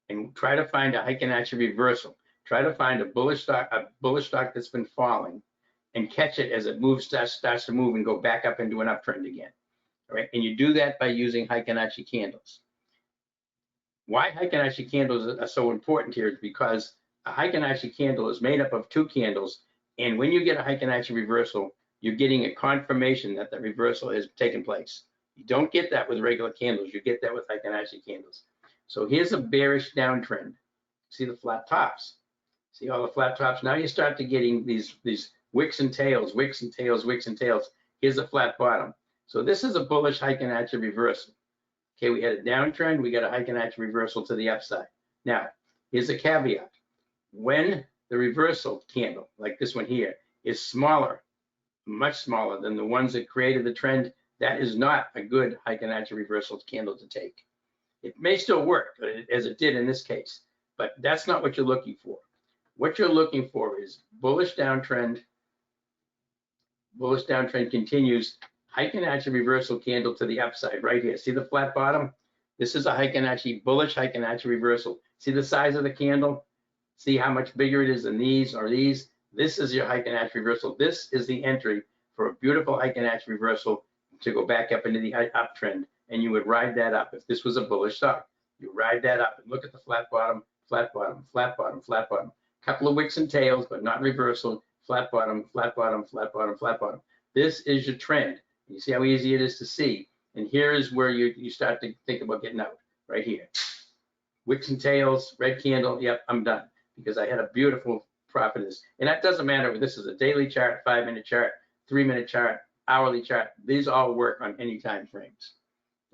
and try to find a Heiken Ashi reversal. Try to find a bullish stock that's been falling, and catch it as it moves, starts to move and go back up into an uptrend again. All right, and you do that by using Heiken Ashi candles. Why Heiken Ashi candles are so important here is because a Heiken Ashi candle is made up of 2 candles, and when you get a Heiken Ashi reversal, you're getting a confirmation that the reversal has taken place. You don't get that with regular candles. You get that with Heiken Ashi candles. So here's a bearish downtrend. See the flat tops. See all the flat tops? Now you start to getting these wicks and tails, wicks and tails, wicks and tails. Here's a flat bottom. So this is a bullish Heiken Ashi reversal. Okay, we had a downtrend, we got a Heiken Ashi reversal to the upside. Now, here's a caveat. When the reversal candle, like this one here, is smaller, much smaller than the ones that created the trend, that is not a good Heiken Ashi reversal candle to take. It may still work, as it did in this case, but that's not what you're looking for. What you're looking for is bullish downtrend continues, Heiken Ashi reversal candle to the upside right here. See the flat bottom? This is a Heiken Ashi, bullish Heiken Ashi reversal. See the size of the candle? See how much bigger it is than these or these? This is your Heiken Ashi reversal. This is the entry for a beautiful Heiken Ashi reversal to go back up into the uptrend, and you would ride that up. If this was a bullish stock, you ride that up and look at the flat bottom, flat bottom, flat bottom, flat bottom. Couple of wicks and tails, but not reversal. Flat bottom, flat bottom, flat bottom, flat bottom. This is your trend. You see how easy it is to see. And here is where you start to think about getting out, right here. Wicks and tails, red candle, yep, I'm done. Because I had a beautiful profit in this. And that doesn't matter if this is a daily chart, 5-minute chart, 3-minute chart, hourly chart. These all work on any time frames.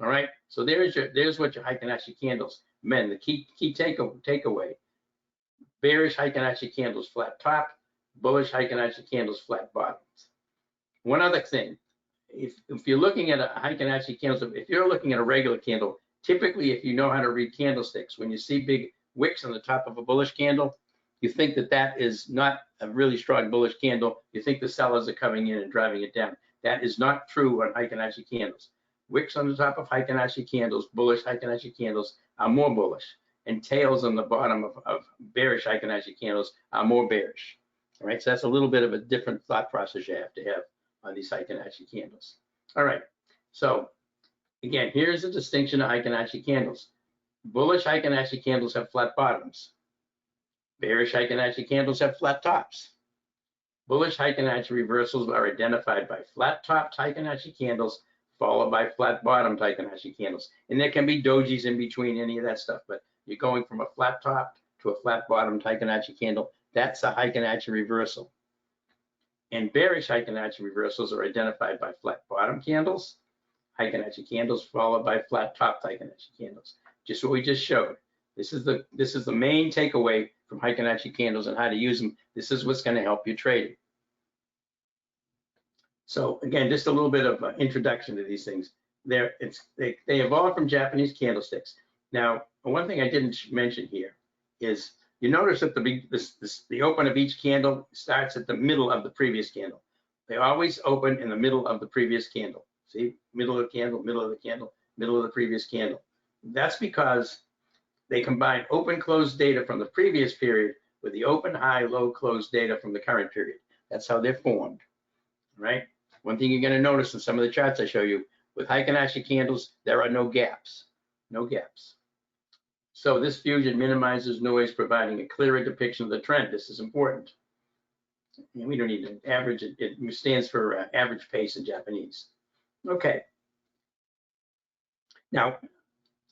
All right, so there's what your Heiken Ashi candles meant. The key takeaway. Bearish Heiken Ashi candles flat top, bullish Heiken Ashi candles flat bottoms. One other thing, if you're looking at a Heiken Ashi candle, if you're looking at a regular candle, typically if you know how to read candlesticks, when you see big wicks on the top of a bullish candle, you think that that is not a really strong bullish candle. You think the sellers are coming in and driving it down. That is not true on Heiken Ashi candles. Wicks on the top of Heiken Ashi candles, bullish Heiken Ashi candles are more bullish, and tails on the bottom of bearish Heiken Ashi candles are more bearish. All right, so that's a little bit of a different thought process you have to have on these Heiken Ashi candles. All right, so again, here's a distinction of Heiken Ashi candles. Bullish Heiken Ashi candles have flat bottoms. Bearish Heiken Ashi candles have flat tops. Bullish Heiken Ashi reversals are identified by flat topped Heiken Ashi candles followed by flat bottomed Heiken Ashi candles. And there can be dojis in between, any of that stuff, but you're going from a flat top to a flat bottomed Heiken Ashi candle. That's a Heiken Ashi reversal. And bearish Heiken Ashi reversals are identified by flat bottom candles, Heiken Ashi candles followed by flat top Heiken Ashi candles. Just what we just showed. This is the main takeaway from Heiken Ashi candles and how to use them. This is what's going to help you trade. So again, just a little bit of introduction to these things. They evolved from Japanese candlesticks. Now, one thing I didn't mention here is you notice that the open of each candle starts at the middle of the previous candle. They always open in the middle of the previous candle. See, middle of the candle, middle of the candle, middle of the previous candle. That's because they combine open closed data from the previous period with the open high low closed data from the current period. That's how they're formed, right? One thing you're going to notice in some of the charts I show you, with Heiken Ashi candles, there are no gaps, no gaps. So this fusion minimizes noise, providing a clearer depiction of the trend. This is important. And we don't need an average, it stands for average pace in Japanese. Okay. Now,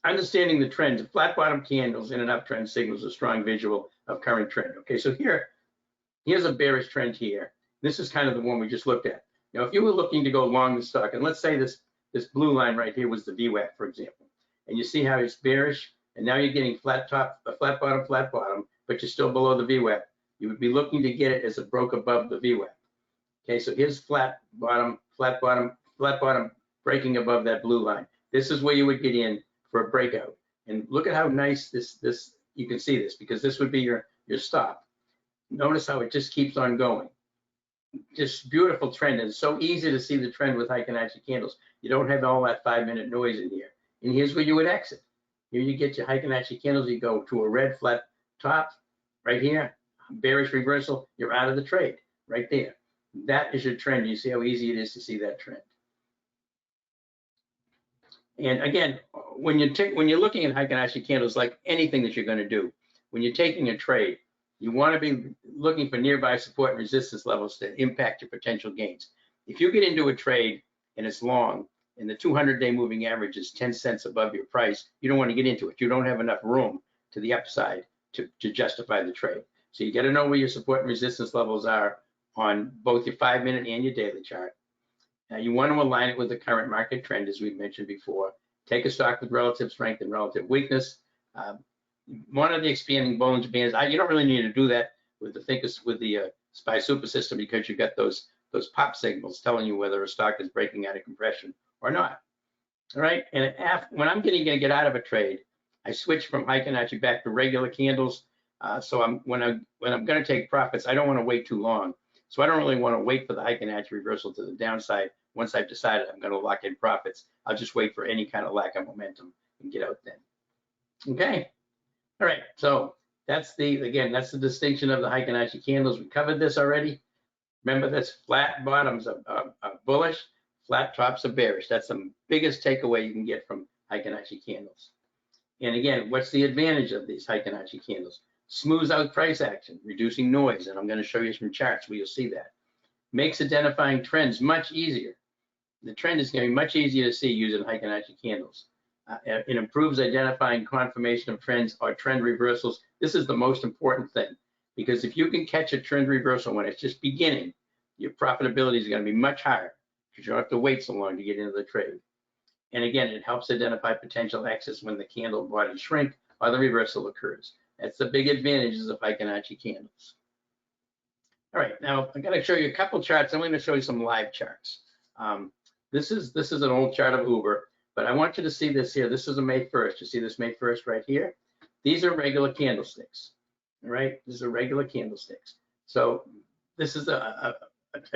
understanding the trends, flat bottom candles in an uptrend signals a strong visual of current trend. Okay, so here's a bearish trend here. This is kind of the one we just looked at. Now, if you were looking to go long the stock, and let's say this blue line right here was the VWAP, for example, and you see how it's bearish, and now you're getting flat top, flat bottom, but you're still below the VWAP. You would be looking to get it as it broke above the VWAP. Okay, so here's flat bottom, breaking above that blue line. This is where you would get in for a breakout. And look at how nice this you can see this, because this would be your stop. Notice how it just keeps on going. Just beautiful trend, and it's so easy to see the trend with Heiken Ashi candles. You don't have all that 5-minute noise in here. And here's where you would exit. Here you get your Heiken Ashi candles, you go to a red flat top right here, bearish reversal, you're out of the trade right there. That is your trend. You see how easy it is to see that trend. And again, when you're looking at Heiken Ashi candles, like anything that you're going to do, when you're taking a trade, you want to be looking for nearby support and resistance levels to impact your potential gains. If you get into a trade and it's long and the 200-day moving average is 10 cents above your price, you don't want to get into it. You don't have enough room to the upside to justify the trade. So you got to know where your support and resistance levels are on both your 5-minute and your daily chart. Now you want to align it with the current market trend, as we mentioned before. Take a stock with relative strength and relative weakness. Monitor the expanding Bollinger Bands. You don't really need to do that with the SPY Super System, because you've got those pop signals telling you whether a stock is breaking out of compression or not. All right, and when I'm going to get out of a trade, I switch from Heiken Ashi back to regular candles. So when I'm going to take profits, I don't want to wait too long. So I don't really want to wait for the Heiken Ashi reversal to the downside. Once I've decided I'm going to lock in profits, I'll just wait for any kind of lack of momentum and get out then. Okay. All right. So that's the distinction of the Heiken Ashi candles. We covered this already. Remember, this flat bottoms are bullish, flat tops are bearish. That's the biggest takeaway you can get from Heiken Ashi candles. And again, what's the advantage of these Heiken Ashi candles? Smooths out price action, reducing noise, and I'm going to show you some charts where you'll see that. Makes identifying trends much easier. The trend is going to be much easier to see using Heiken Ashi candles. It improves identifying confirmation of trends or trend reversals. This is the most important thing, because if you can catch a trend reversal when it's just beginning, your profitability is going to be much higher, because you don't have to wait so long to get into the trade. And again, it helps identify potential exits when the candle bodies shrink or the reversal occurs. That's the big advantages of Heiken Ashi candles. All right, now I'm going to show you a couple charts. I'm going to show you some live charts. This is an old chart of Uber, but I want you to see this here. This is a May 1st. You see this May 1st right here? These are regular candlesticks. All right, these are regular candlesticks. So this is a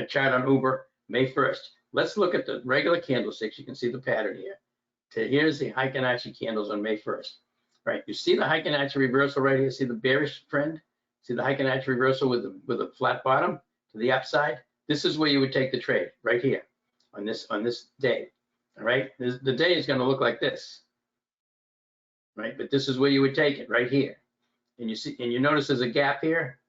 chart on Uber, May 1st. Let's look at the regular candlesticks. You can see the pattern here. Here's the Heiken Ashi candles on May 1st. Right, you see the Heiken Ashi reversal right here. See the bearish trend? See the Heiken Ashi reversal with a flat bottom to the upside? This is where you would take the trade, right here on this day. All right, the day is going to look like this, right? But this is where you would take it, right here. And you notice there's a gap here,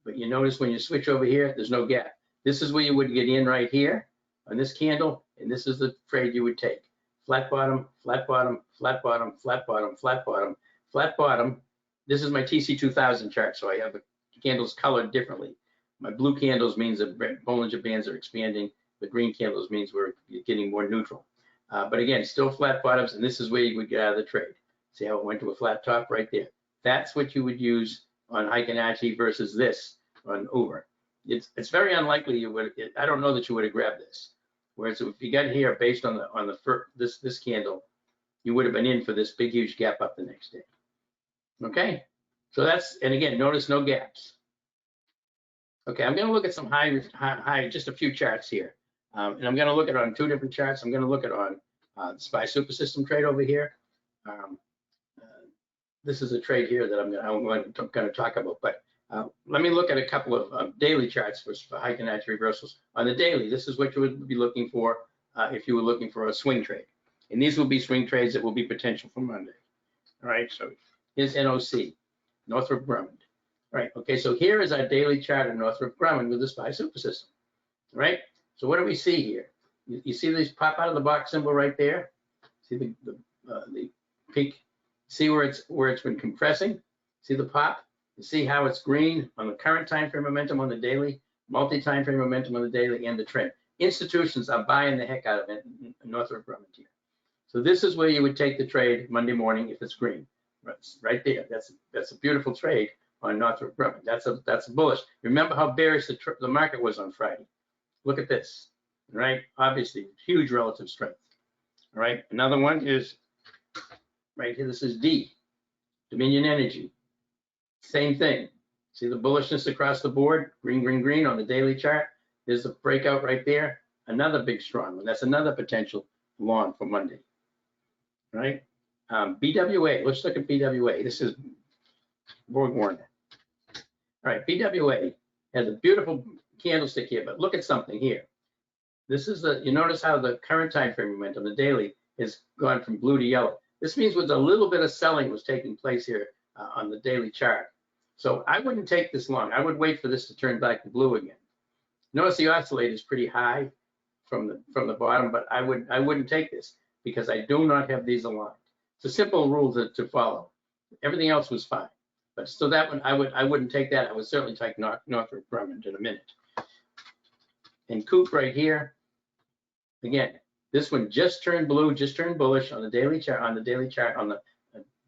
but you notice when you switch over here, there's no gap. This is where you would get in right here on this candle, and this is the trade you would take. Flat bottom, flat bottom, flat bottom, flat bottom, flat bottom, flat bottom. This is my TC2000 chart, so I have the candles colored differently. My blue candles means the Bollinger Bands are expanding. The green candles means we're getting more neutral. But again, still flat bottoms, and this is where you would get out of the trade. See how it went to a flat top right there? That's what you would use on Heiken Ashi versus this on Uber. It's very unlikely you would. I don't know that you would have grabbed this. Whereas if you got here based on this candle, you would have been in for this big huge gap up the next day. Okay, so and again, notice no gaps. Okay, I'm going to look at some just a few charts here, and I'm going to look at it on two different charts. I'm going to look at on the SPY Super System trade over here. This is a trade here that I'm going to talk about, but let me look at a couple of daily charts for Heiken Ashi reversals. On the daily, this is what you would be looking for if you were looking for a swing trade, and these will be swing trades that will be potential for Monday. All right, so here's NOC, Northrop Grumman. All right, okay, so here is our daily chart of Northrop Grumman with the SPY Super System. All right, so what do we see here? You see these pop out of the box symbol right there? See the peak? See where it's been compressing? See the pop? You see how it's green on the current time frame momentum on the daily, multi-time frame momentum on the daily, and the trend. Institutions are buying the heck out of it, Northrop Grumman here. So this is where you would take the trade Monday morning if it's green. Right there. That's a beautiful trade on Northrop Grumman. That's bullish. Remember how bearish the market was on Friday. Look at this. Right? Obviously, huge relative strength. All right. Another one is right here. This is D, Dominion Energy. Same thing. See the bullishness across the board? Green, green, green on the daily chart. There's the breakout right there. Another big strong one. That's another potential long for Monday. Right? BWA. Let's look at BWA. This is Borg Warner. All right. BWA has a beautiful candlestick here, but look at something here. This is you notice how the current time frame momentum, the daily, has gone from blue to yellow. This means with a little bit of selling was taking place here on the daily chart. So I wouldn't take this long. I would wait for this to turn back to blue again. Notice the oscillator is pretty high from the bottom, but I wouldn't take this because I do not have these aligned. It's a simple rule to follow. Everything else was fine. But so that one, I wouldn't take that. I would certainly take Northrop Grumman in a minute. And Coop right here, again, this one just turned blue, just turned bullish on the daily chart, on the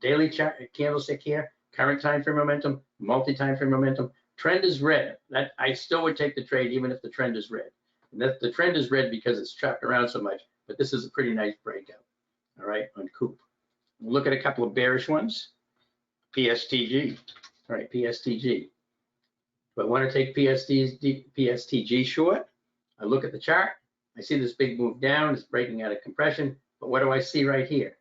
daily chart candlestick here. Current time frame momentum, multi-time frame momentum. Trend is red. That I still would take the trade even if the trend is red. And that the trend is red because it's chopped around so much. But this is a pretty nice breakout. All right, on Coop. We'll look at a couple of bearish ones. PSTG. All right, PSTG. But I want to take PSTG short. I look at the chart. I see this big move down. It's breaking out of compression. But what do I see right here?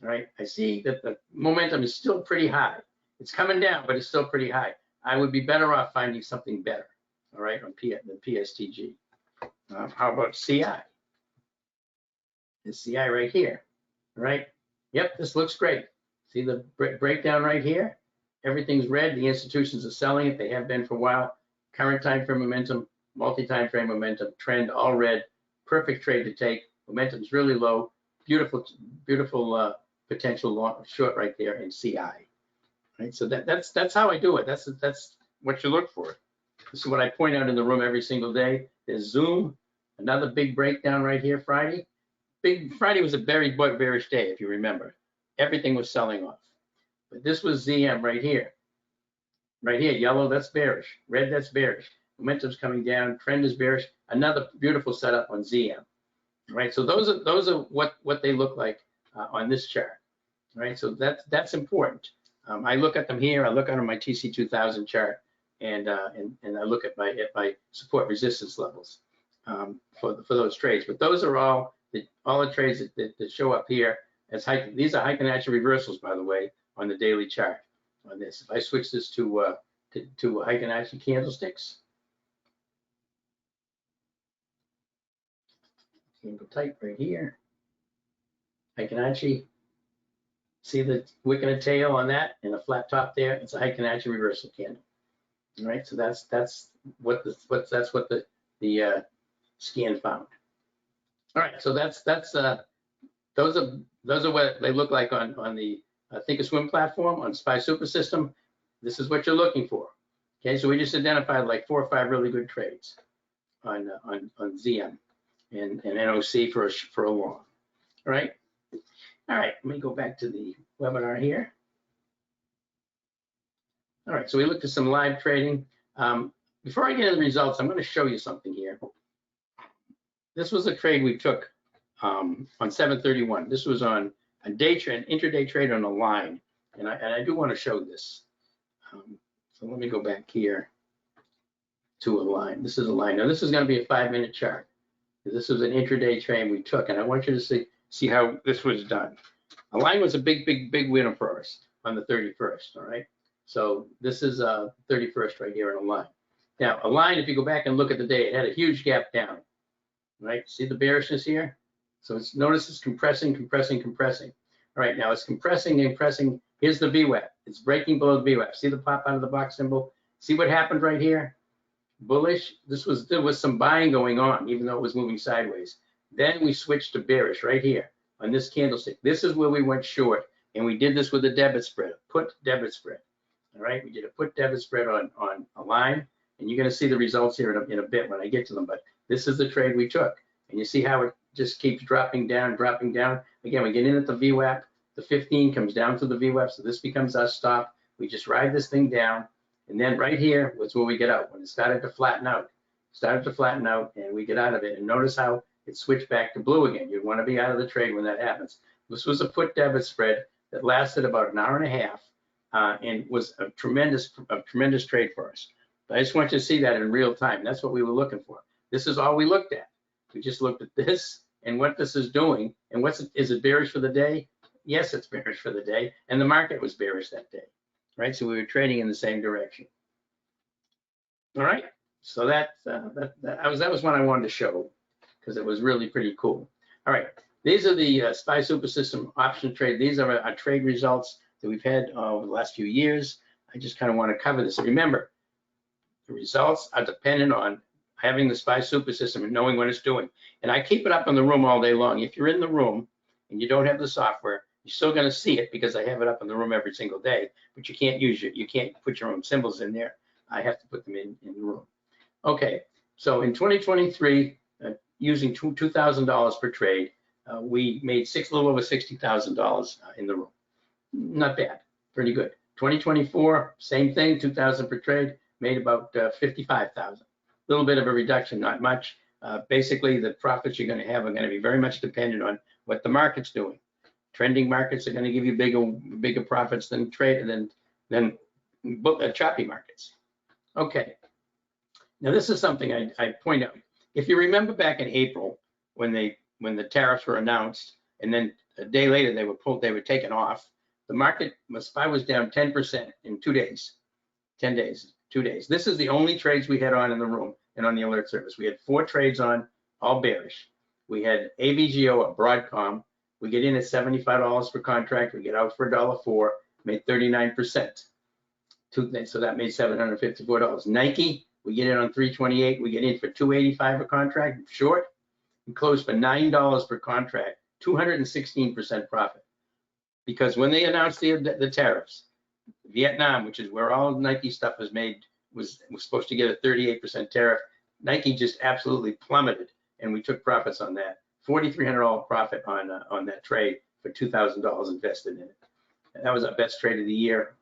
All right, I see that the momentum is still pretty high. It's coming down, but it's still pretty high. I would be better off finding something better, all right, on than PSTG. How about CI? It's CI right here, all right? Yep, this looks great. See the breakdown right here? Everything's red. The institutions are selling it. They have been for a while. Current time frame momentum, multi-time frame momentum, trend all red. Perfect trade to take. Momentum's really low. Beautiful, beautiful potential long, short right there in CI. Right, so that's how I do it. That's what you look for. This is what I point out in the room every single day. There's Zoom, another big breakdown right here Friday. Friday was a very bearish day, if you remember. Everything was selling off. But this was ZM right here. Right here, yellow, that's bearish. Red, that's bearish. Momentum's coming down. Trend is bearish. Another beautiful setup on ZM. Right, so those are what they look like on this chart. Right, so that's important. I look at them here. I look at my TC2000 chart, and I look at my support resistance levels for those trades. But those are all the trades that show up here as Heiken. These are Heiken Ashi reversals, by the way, on the daily chart. On this, if I switch this to Heiken Ashi candlesticks, candle type right here, Heiken Ashi. See the wick and a tail on that and a flat top there? It's a Heiken Ashi reversal candle. All right, so that's what the scan found. All right, so those are what they look like on the Thinkorswim platform on SPY Super System. This is what you're looking for. Okay, so we just identified like 4 or 5 really good trades on ZM and NOC for a long. All right. All right, let me go back to the webinar here. All right, so we looked at some live trading. Before I get into the results, I'm going to show you something here. This was a trade we took on 7/31. This was on a day trade, intraday trade on a line, and I do want to show this. So let me go back here to a line. This is a line. Now this is going to be a 5-minute chart. This was an intraday trade we took, and I want you to see how this was done. A line was a big winner for us on the 31st, all right? So this is 31st right here on a line. Now, a line, if you go back and look at the day, it had a huge gap down, right? See the bearishness here? So notice it's compressing. All right, now it's compressing. Here's the VWAP. It's breaking below the VWAP. See the pop out of the box symbol? See what happened right here? Bullish. There was some buying going on, even though it was moving sideways. Then we switched to bearish right here on this candlestick. This is where we went short, and we did this with a debit spread, put debit spread. All right, we did a put debit spread on a line, and you're going to see the results here in a bit when I get to them. But this is the trade we took, and you see how it just keeps dropping down. Again, we get in at the VWAP. The 15 comes down to the VWAP, so this becomes our stop. We just ride this thing down, and then right here was where we get out when it started to flatten out. And we get out of it. And notice how it switched back to blue again. You want to be out of the trade when that happens. This was a put debit spread that lasted about an hour and a half and was a tremendous trade for us. But I just want you to see that in real time. That's what we were looking for. This is all we looked at. We just looked at this and what this is doing. And is it bearish for the day? Yes, it's bearish for the day. And the market was bearish that day, right? So we were trading in the same direction. All right. So that was one I wanted to show because it was really pretty cool. All right, these are the SPY Super System option trade. These are our trade results that we've had over the last few years. I just kind of want to cover this. Remember, the results are dependent on having the SPY Super System and knowing what it's doing. And I keep it up in the room all day long. If you're in the room and you don't have the software, You're still going to see it because I have it up in the room every single day, but you can't use it. You can't put your own symbols in there. I have to put them in the room. Okay, so in 2023, using $2,000 per trade, we made a little over $60,000 in the room. Not bad, pretty good. 2024, same thing, 2,000 per trade, made about 55,000. A little bit of a reduction, not much. Basically, the profits you're going to have are going to be very much dependent on what the market's doing. Trending markets are going to give you bigger profits than choppy markets. Okay. Now this is something I point out. If you remember back in April when the tariffs were announced, and then a day later they were taken off, the market SPY was down 10% in 2 days, 10 days, 2 days. This is the only trades we had on in the room and on the alert service. We had 4 trades on, all bearish. We had AVGO at Broadcom. We get in at $75 per contract. We get out for $1.04, made 39%. So that made $754. Nike, we get in on 328. We get in for 285 a contract, short. We closed for $9 per contract, 216% profit. Because when they announced the tariffs, Vietnam, which is where all Nike stuff was made, was supposed to get a 38% tariff. Nike just absolutely plummeted, and we took profits on that. $4,300 profit on that trade for $2,000 invested in it. And that was our best trade of the year.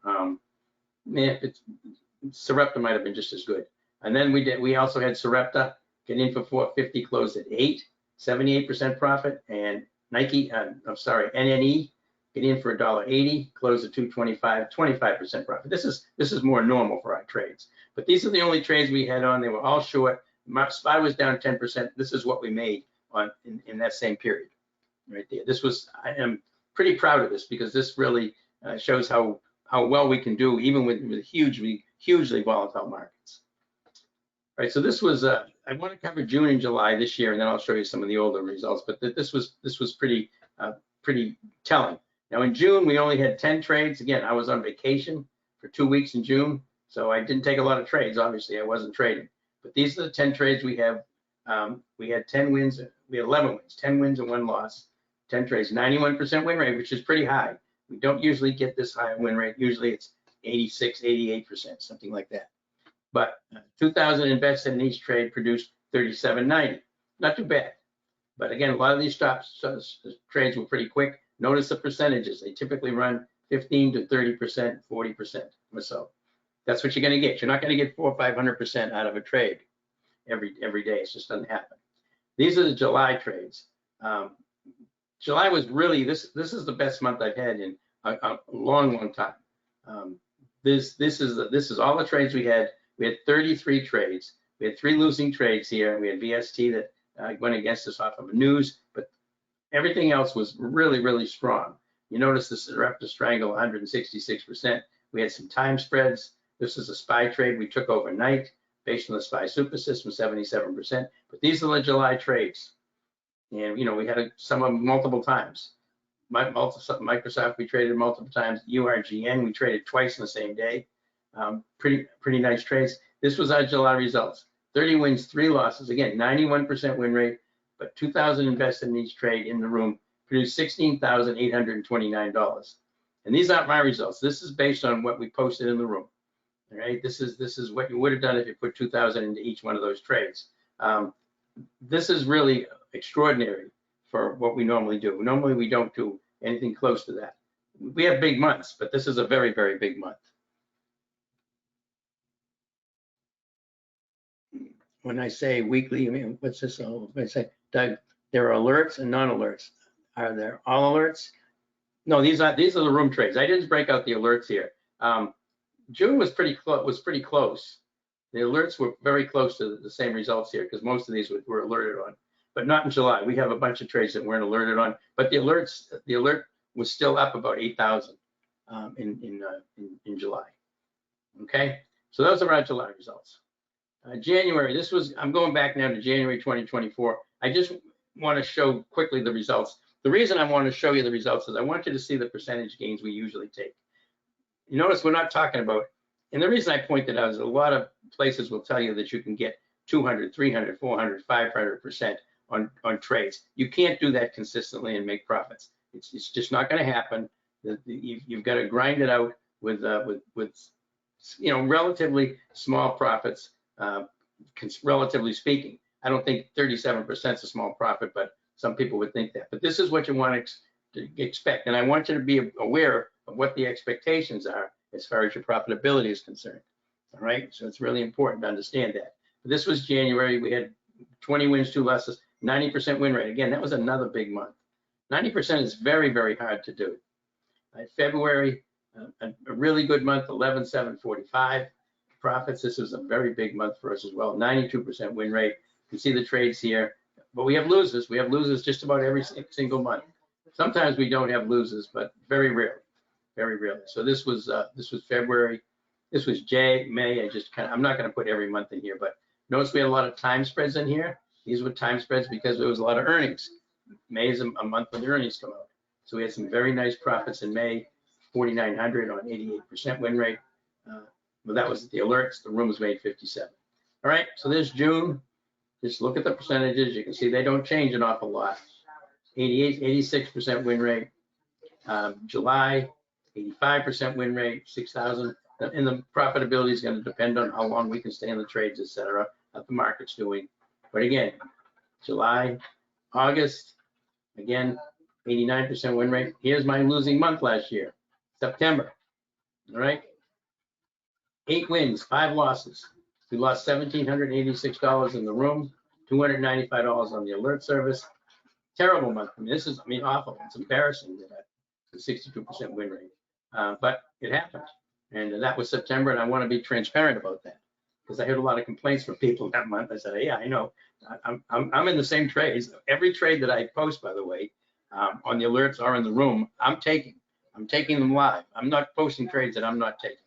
Sarepta might have been just as good. And then we also had Sarepta get in for $450, closed at 8, 78% profit, and NNE get in for $1.80, closed at 225, 25% profit. This is more normal for our trades. But these are the only trades we had on. They were all short. SPY was down 10%. This is what we made in that same period, right there. I am pretty proud of this because this really shows how well we can do even with hugely volatile markets. All right, so this was I want to cover June and July this year, and then I'll show you some of the older results. But this was pretty telling. Now in June we only had 10 trades. Again, I was on vacation for 2 weeks in June, so I didn't take a lot of trades. Obviously, I wasn't trading. But these are the 10 trades we have. We had 10 wins. We had 11 wins, 10 wins and 1 loss. 10 trades, 91% win rate, which is pretty high. We don't usually get this high win rate. Usually it's 86, 88%, something like that. But 2,000 invested in each trade produced 37.90. Not too bad. But again, a lot of these trades were pretty quick. Notice the percentages. They typically run 15 to 30%, 40% or so. That's what you're going to get. You're not going to get 400 or 500% out of a trade every day. It just doesn't happen. These are the July trades. July was really, this is the best month I've had in a long time. This is all the trades we had. We had 33 trades. We had 3 losing trades here. We had VST that went against us off of news, but everything else was really strong. You notice the Sarepta Strangle 166%. We had some time spreads. This is a SPY trade we took overnight based on the SPY super system, 77%. But these are the July trades. And, we had some of them multiple times. Microsoft, we traded multiple times. URGN, we traded twice in the same day. Pretty nice trades. This was our July results. 30 wins, 3 losses. Again, 91% win rate, but 2,000 invested in each trade in the room produced $16,829. And these aren't my results. This is based on what we posted in the room. All right, this is what you would have done if you put 2,000 into each one of those trades. This is really extraordinary for what we normally do. Normally we don't do anything close to that. We have big months, but this is a very big month. When I say weekly, I mean, what's this? When I say, Doug, there are alerts and non-alerts. Are there all alerts? No, these are the room trades. I didn't break out the alerts here. June was pretty close. The alerts were very close to the same results here because most of these were alerted on, but not in July. We have a bunch of trades that weren't alerted on, but the alert was still up about 8,000 in July. Okay, so those are our July results. January, I'm going back now to January 2024. I just want to show quickly the results. The reason I want to show you the results is I want you to see the percentage gains we usually take. You notice we're not talking about, and the reason I pointed out is a lot of places will tell you that you can get 200, 300, 400, 500% on trades. You can't do that consistently and make profits. It's just not going to happen. You've got to grind it out with relatively small profits, relatively speaking. I don't think 37% is a small profit, but some people would think that. But this is what you want to expect, and I want you to be aware of what the expectations are as far as your profitability is concerned. All right, so it's really important to understand that. But this was January. We had 20 wins, 2 losses, 90% win rate. Again, that was another big month. 90% is very, very hard to do. February, a really good month, 11,745 profits. This was a very big month for us as well. 92% win rate. You can see the trades here, but we have losers. We have losers just about every single month. Sometimes we don't have losers, but very rarely, very rarely. So this was February. This was May. I'm not going to put every month in here, but notice we had a lot of time spreads in here. These were time spreads because there was a lot of earnings. May is a month when the earnings come out. So we had some very nice profits in May, 4,900 on 88% win rate. But that was the alerts. The room was made 57. All right, so there's June. Just look at the percentages. You can see they don't change an awful lot. 86% win rate. July, 85% win rate, 6,000. And the profitability is going to depend on how long we can stay in the trades, et cetera, what the market's doing. But again, July, August, again, 89% win rate. Here's my losing month last year, September. All right, 8 wins, 5 losses. We lost $1,786 in the room, $295 on the alert service. Terrible month. I mean, awful. It's embarrassing that the 62% win rate, but it happened. And that was September, and I want to be transparent about that because I heard a lot of complaints from people that month. I said, yeah, I know. I'm in the same trades. Every trade that I post, by the way, on the alerts or in the room, I'm taking them live. I'm not posting trades that I'm not taking.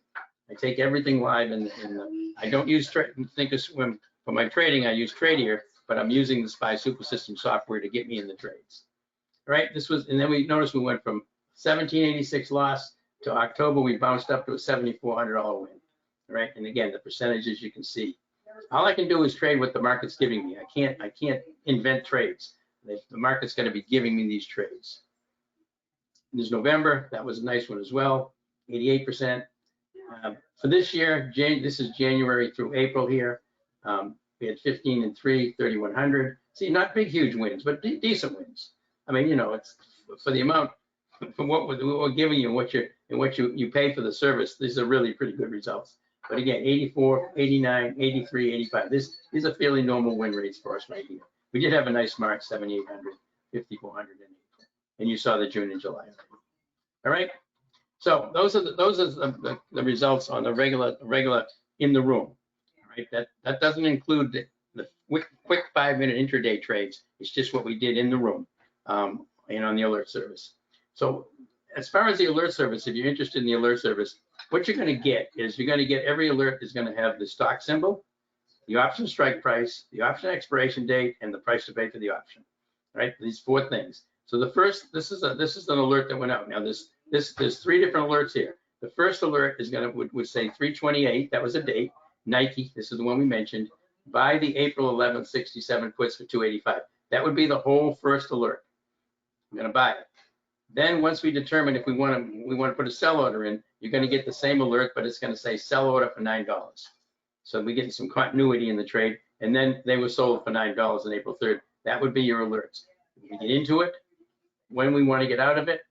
I take everything live, and I don't use Thinkorswim for my trading. I use Tradier, but I'm using the SPY Super System software to get me in the trades. All right, and then we noticed we went from 1,786 loss to October. We bounced up to a $7,400 win. All right, and again, the percentages you can see. All I can do is trade what the market's giving me. I can't invent trades. The market's going to be giving me these trades. There's November. That was a nice one as well, 88%. For this year, this is January through April here. We had 15 and 3, 3,100. See, not big, huge wins, but decent wins. I mean, it's for the amount, for what we're giving you, and what you pay for the service. These are really pretty good results. But again, 84, 89, 83, 85. These are fairly normal win rates for us right here. We did have a nice March, 7,800, 5,400 in April, and you saw the June and July. All right. So those are the results on the regular in the room. All right, that doesn't include the quick 5-minute intraday trades. It's just what we did in the room and on the alert service. So as far as the alert service, if you're interested in the alert service, what you're going to get is every alert is going to have the stock symbol, the option strike price, the option expiration date, and the price to pay for the option. All right, these 4 things. So the first, this is an alert that went out. Now there's 3 different alerts here. The first alert is would say 3/28. That was a date. Nike. This is the one we mentioned. Buy the April 11th 67 puts for 285. That would be the whole first alert. I'm going to buy it. Then once we determine if we want to put a sell order in, you're going to get the same alert, but it's going to say sell order for $9. So we get some continuity in the trade. And then they were sold for $9 on April 3rd. That would be your alerts. We get into it, when we want to get out of it,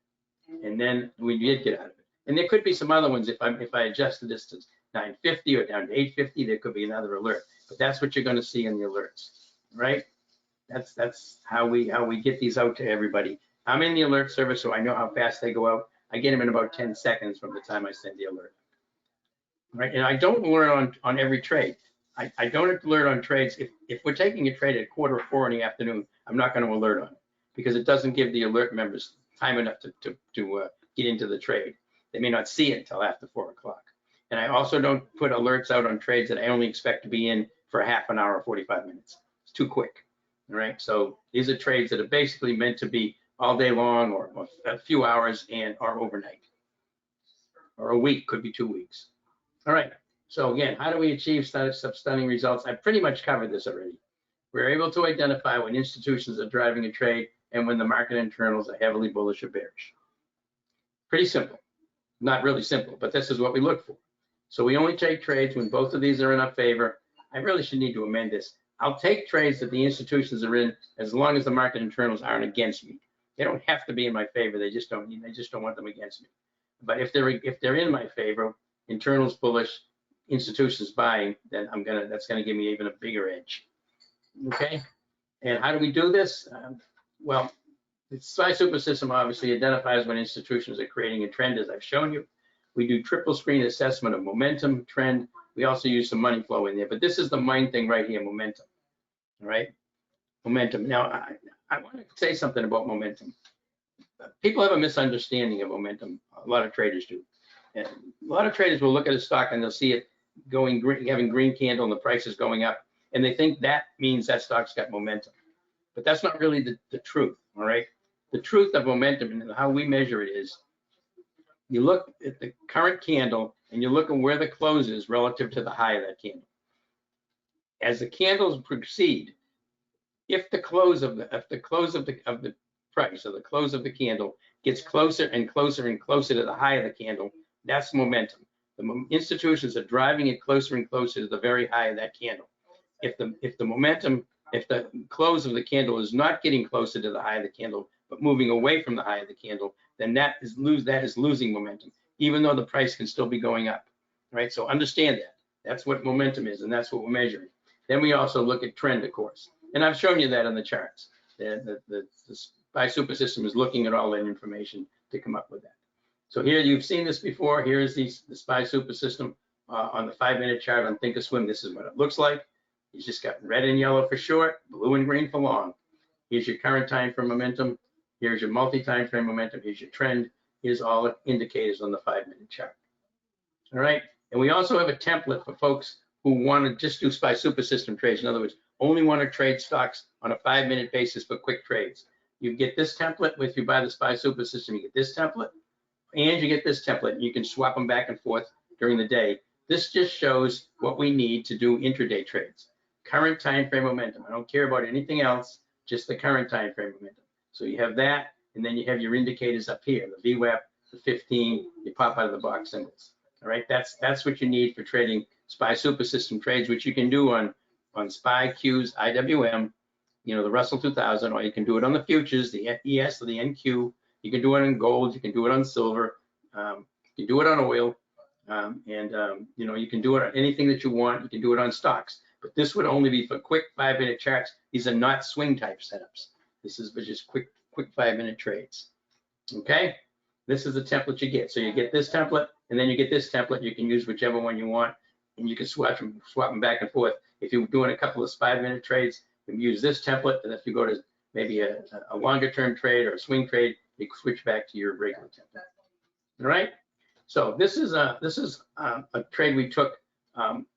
and then we did get out of it. And there could be some other ones. If I adjust the distance 950 or down to 850, there could be another alert. But that's what you're going to see in the alerts, right? That's how we get these out to everybody. I'm in the alert service, so I know how fast they go out. I get them in about 10 seconds from the time I send the alert. Right? And I don't alert on every trade. I don't alert on trades. If we're taking a trade at 3:45 in the afternoon, I'm not going to alert on it because it doesn't give the alert members time enough to get into the trade. They may not see it until after 4 o'clock. And I also don't put alerts out on trades that I only expect to be in for half an hour or 45 minutes. It's too quick. All right. So these are trades that are basically meant to be all day long or a few hours or overnight or a week, could be 2 weeks. All right. So again, how do we achieve stunning results? I pretty much covered this already. We're able to identify when institutions are driving a trade and when the market internals are heavily bullish or bearish. Pretty simple. Not really simple, but this is what we look for. So we only take trades when both of these are in our favor. I really should need to amend this. I'll take trades that the institutions are in as long as the market internals aren't against me. They don't have to be in my favor. They just don't want them against me. But if they're in my favor, internals bullish, institutions buying, then that's gonna give me even a bigger edge. Okay. And how do we do this? Well, the SPY super system obviously identifies when institutions are creating a trend, as I've shown you. We do triple screen assessment of momentum, trend. We also use some money flow in there, but this is the main thing right here, momentum. All right, momentum. Now, I want to say something about momentum. People have a misunderstanding of momentum. A lot of traders do. And a lot of traders will look at a stock and they'll see it going green, having green candle, and the price is going up, and they think that means that stock's got momentum. But that's not really the truth. All right. The truth of momentum and how we measure it is, you look at the current candle and you look at where the close is relative to the high of that candle. As the candles proceed, if the close of the price, or the close of the candle, gets closer and closer and closer to the high of the candle, that's momentum. The institutions are driving it closer and closer to the very high of that candle. If the close of the candle is not getting closer to the high of the candle, but moving away from the high of the candle, then that is losing momentum, even though the price can still be going up. Right? So understand that. That's what momentum is, and that's what we're measuring. Then we also look at trend, of course. And I've shown you that on the charts. The SPY super system is looking at all that information to come up with that. So here, you've seen this before. Here is the SPY super system on the 5-minute chart on Thinkorswim. This is what it looks like. It's just got red and yellow for short, blue and green for long. Here's your current time frame momentum. Here's your multi-time frame momentum. Here's your trend. Here's all the indicators on the 5-minute chart. All right. And we also have a template for folks who want to just do SPY super system trades. In other words, only want to trade stocks on a 5-minute basis for quick trades. You get this template if you buy the SPY super system. You get this template, and you get this template. You can swap them back and forth during the day. This just shows what we need to do intraday trades. Current time frame momentum. I don't care about anything else, just the current time frame momentum. So you have that, and then you have your indicators up here, the VWAP, the 15, you pop out of the box symbols. All right, that's what you need for trading SPY super system trades, which you can do on SPY, Qs, IWM, the Russell 2000, or you can do it on the futures, the ES or the NQ. You can do it on gold, you can do it on silver, you can do it on oil, you can do it on anything that you want. You can do it on stocks, but this would only be for quick 5-minute charts. These are not swing type setups. This is for just quick 5-minute trades. Okay, this is the template you get. So you get this template, and then you get this template. You can use whichever one you want, and you can swap them back and forth. If you're doing a couple of 5-minute trades, you can use this template, and if you go to maybe a longer term trade or a swing trade, you can switch back to your regular template. All right. So this is a trade we took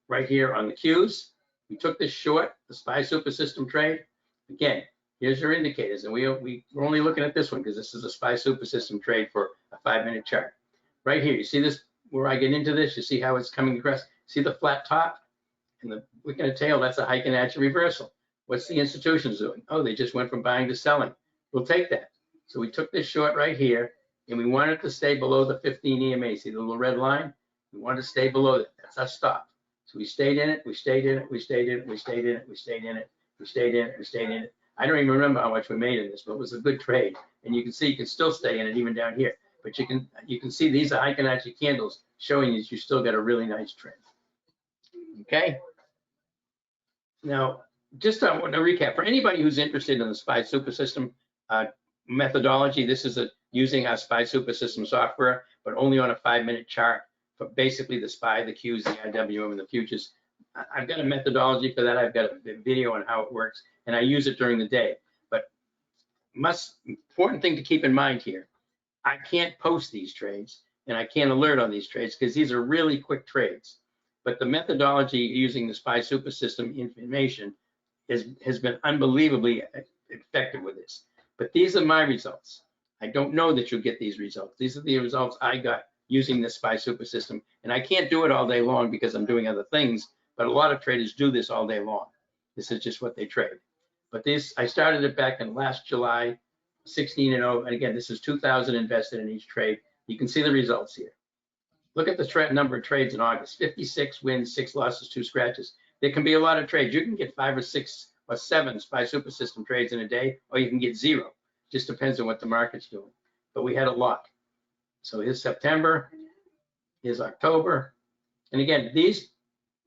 right here on the Qs. We took this short, the SPY super system trade. Again, here's your indicators, and we're only looking at this one because this is a SPY super system trade for a 5-minute chart. Right here, you see this, where I get into this, you see how it's coming across. See the flat top and the wick and a tail? That's a Heiken Ashi reversal. What's the institutions doing? Oh, they just went from buying to selling. We'll take that. So we took this short right here, and we wanted to stay below the 15 EMA. See the little red line? We wanted to stay below that. That's our stop. So we stayed in it, we stayed in it, we stayed in it, we stayed in it, we stayed in it, we stayed in it, we stayed in it. I don't even remember how much we made in this, but it was a good trade. And you can see you can still stay in it even down here. But you can see these are Heiken Ashi candles showing you still got a really nice trend. Okay. Now, just I want to recap for anybody who's interested in the SPY super system methodology. This is using our SPY super system software, but only on a 5-minute chart for basically the SPY, the Qs, the IWM, and the futures. I've got a methodology for that. I've got a video on how it works, and I use it during the day. But important thing to keep in mind here, I can't post these trades and I can't alert on these trades because these are really quick trades. But the methodology using the SPY super system information has been unbelievably effective with this. But these are my results. I don't know that you'll get these results. These are the results I got using the SPY super system. And I can't do it all day long because I'm doing other things, but a lot of traders do this all day long. This is just what they trade. But this, I started it back in last July, 16-0, and again, this is 2,000 invested in each trade. You can see the results here. Look at the number of trades in August: 56 wins, 6 losses, 2 scratches. There can be a lot of trades. You can get 5 or 6 or 7 SPY super system trades in a day, or you can get 0. Just depends on what the market's doing. But we had a lot. So here's September, here's October, and again, these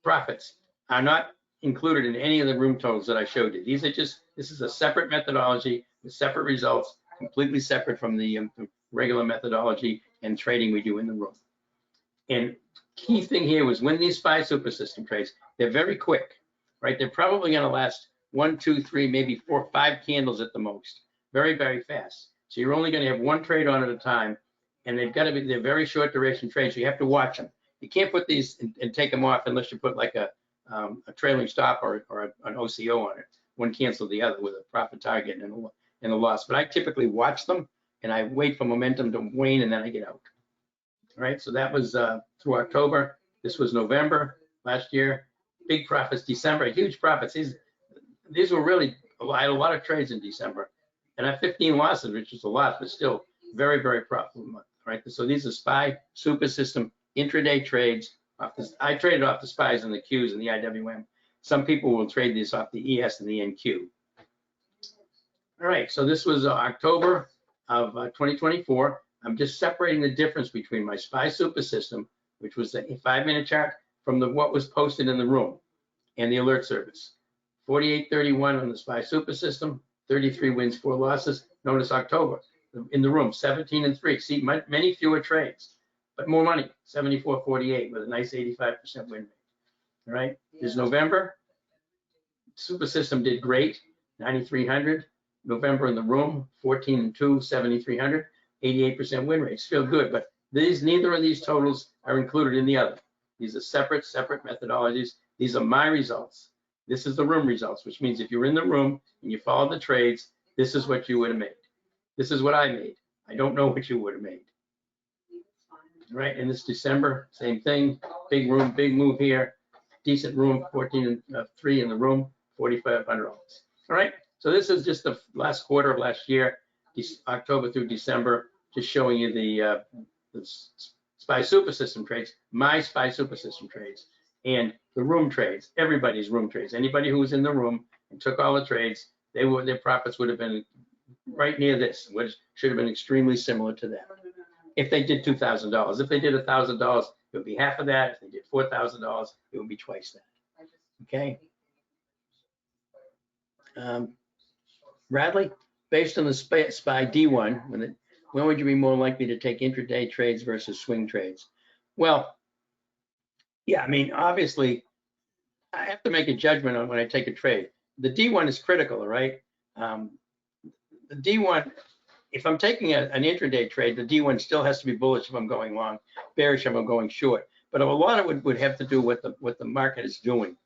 profits are not included in any of the room totals that I showed you. These are just, this is a separate methodology with separate results, completely separate from the regular methodology and trading we do in the room. And key thing here was when these SPY super system trades, they're very quick, right? They're probably going to last 1, 2, 3, maybe 4, 5 candles at the most. Very, very fast. So you're only going to have one trade on at a time, and they've got to be, they're very short duration trades. So you have to watch them. You can't put these and take them off unless you put like a trailing stop or an OCO on it. One cancel the other with a profit target and a loss. But I typically watch them and I wait for momentum to wane and then I get out. All right, so that was through October. This was November last year. Big profits. December, huge profits. These were really, I had a lot of trades in December. And I have 15 losses, which is a lot, but still very, very profitable month. Right, so these are SPY super system intraday trades. I traded off the SPYs and the Qs and the IWM. Some people will trade these off the ES and the NQ. All right, so this was October of 2024. I'm just separating the difference between my SPY super system, which was the 5-minute chart, from what was posted in the room and the alert service. 48.31 on the SPY super system, 33 wins, 4 losses. Notice October in the room, 17-3. See, many fewer trades, but more money, 74.48 with a nice 85% win rate. All right, there's November. Super system did great, 9,300. November in the room, 14-2, 7,300, 88% win rates. Feel good, but neither of these totals are included in the other. These are separate methodologies. These are my results. This is the room results, which means if you're in the room and you follow the trades, this is what you would have made. This is what I made. I don't know what you would have made. All right, and this December, same thing. Big room, big move here. Decent room, 14-3 in the room, $4,500. All right, so this is just the last quarter of last year, October through December, just showing you the SPY super system trades, my SPY super system trades, and the room trades, everybody's room trades. Anybody who was in the room and took all the trades, their profits would have been right near this, which should have been extremely similar to that. If they did $2,000, if they did $1,000, it would be half of that. If they did $4,000, it would be twice that. Okay. Bradley, based on the SPY D1, when would you be more likely to take intraday trades versus swing trades? Well, yeah, I mean, obviously, I have to make a judgment on when I take a trade. The D1 is critical, all right? The D1, if I'm taking an intraday trade, the D1 still has to be bullish if I'm going long, bearish if I'm going short. But a lot of it would have to do with what the market is doing.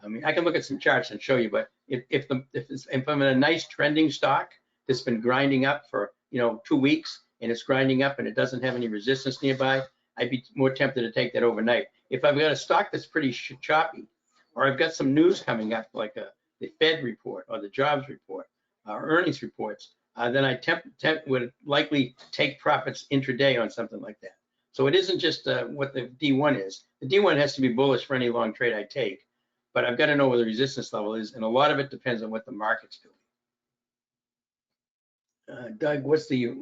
I mean, I can look at some charts and show you, but if I'm in a nice trending stock that's been grinding up for 2 weeks and it's grinding up and it doesn't have any resistance nearby, I'd be more tempted to take that overnight. If I've got a stock that's pretty choppy, or I've got some news coming up like the Fed report or the jobs report, earnings reports, then I would likely take profits intraday on something like that. So it isn't just what the D1 is. The D1 has to be bullish for any long trade I take, but I've got to know where the resistance level is, and a lot of it depends on what the market's doing. Doug, what's the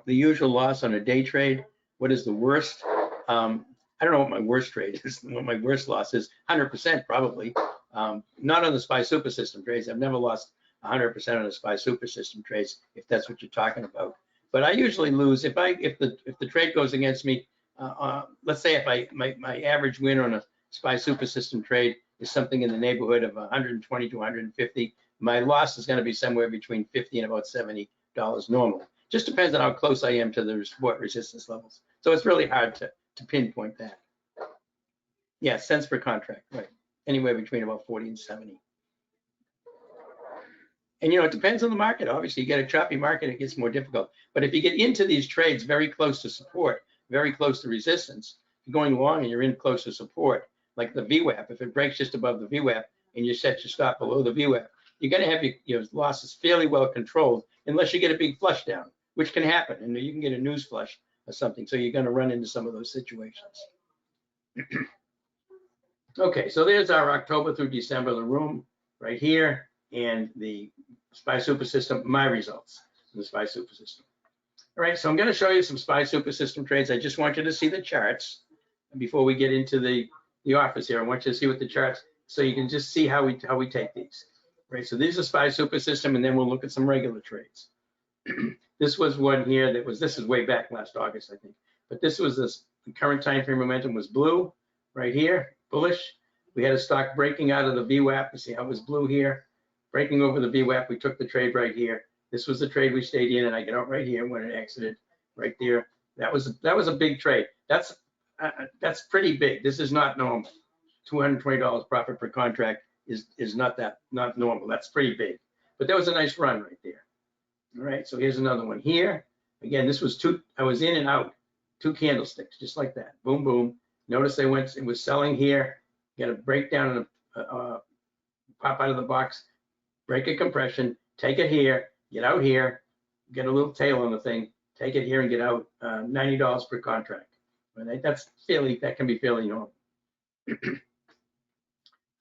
usual loss on a day trade? What is the worst? I don't know what my worst trade is. What my worst loss is, 100% probably. Not on the SPY super system trades. I've never lost 100% on the SPY super system trades, if that's what you're talking about. But I usually lose if the trade goes against me. Let's say if my average win on a SPY super system trade is something in the neighborhood of 120 to 150, my loss is going to be somewhere between 50 and about $70 normally. Just depends on how close I am to the support resistance levels. So it's really hard to pinpoint that. Yeah, cents per contract, right? Anywhere between about 40 and 70. And it depends on the market. Obviously, you get a choppy market, it gets more difficult. But if you get into these trades very close to support, very close to resistance, you're going long and you're in close to support, like the VWAP. If it breaks just above the VWAP and you set your stop below the VWAP, you're going to have your losses fairly well controlled unless you get a big flush down, which can happen. And you can get a news flush or something. So you're going to run into some of those situations. Okay, so there's our October through December, the room right here, and the SPY Super System, my results in the SPY Super System. All right, so I'm going to show you some SPY Super System trades. I just want you to see the charts before we get into the office here. I want you to see what the charts, so you can just see how we take these. Right, so these are SPY Super System, and then we'll look at some regular trades. This was one here that was, this is way back last August, I think. But this was this, the current time frame momentum was blue right here, bullish. We had a stock breaking out of the VWAP. You see how it was blue here, breaking over the VWAP. We took the trade right here. This was the trade we stayed in, and I get out right here when it exited right there. That was a big trade. That's pretty big. This is not normal. $220 profit per contract is not normal. That's pretty big. But that was a nice run right there. All right, so here's another one here. Again, this was I was in and out, 2 candlesticks, just like that. Boom, boom. Notice it was selling here. Get a breakdown and pop out of the box, break a compression, take it here, get out here, get a little tail on the thing, take it here and get out, $90 per contract. Right? That can be fairly normal.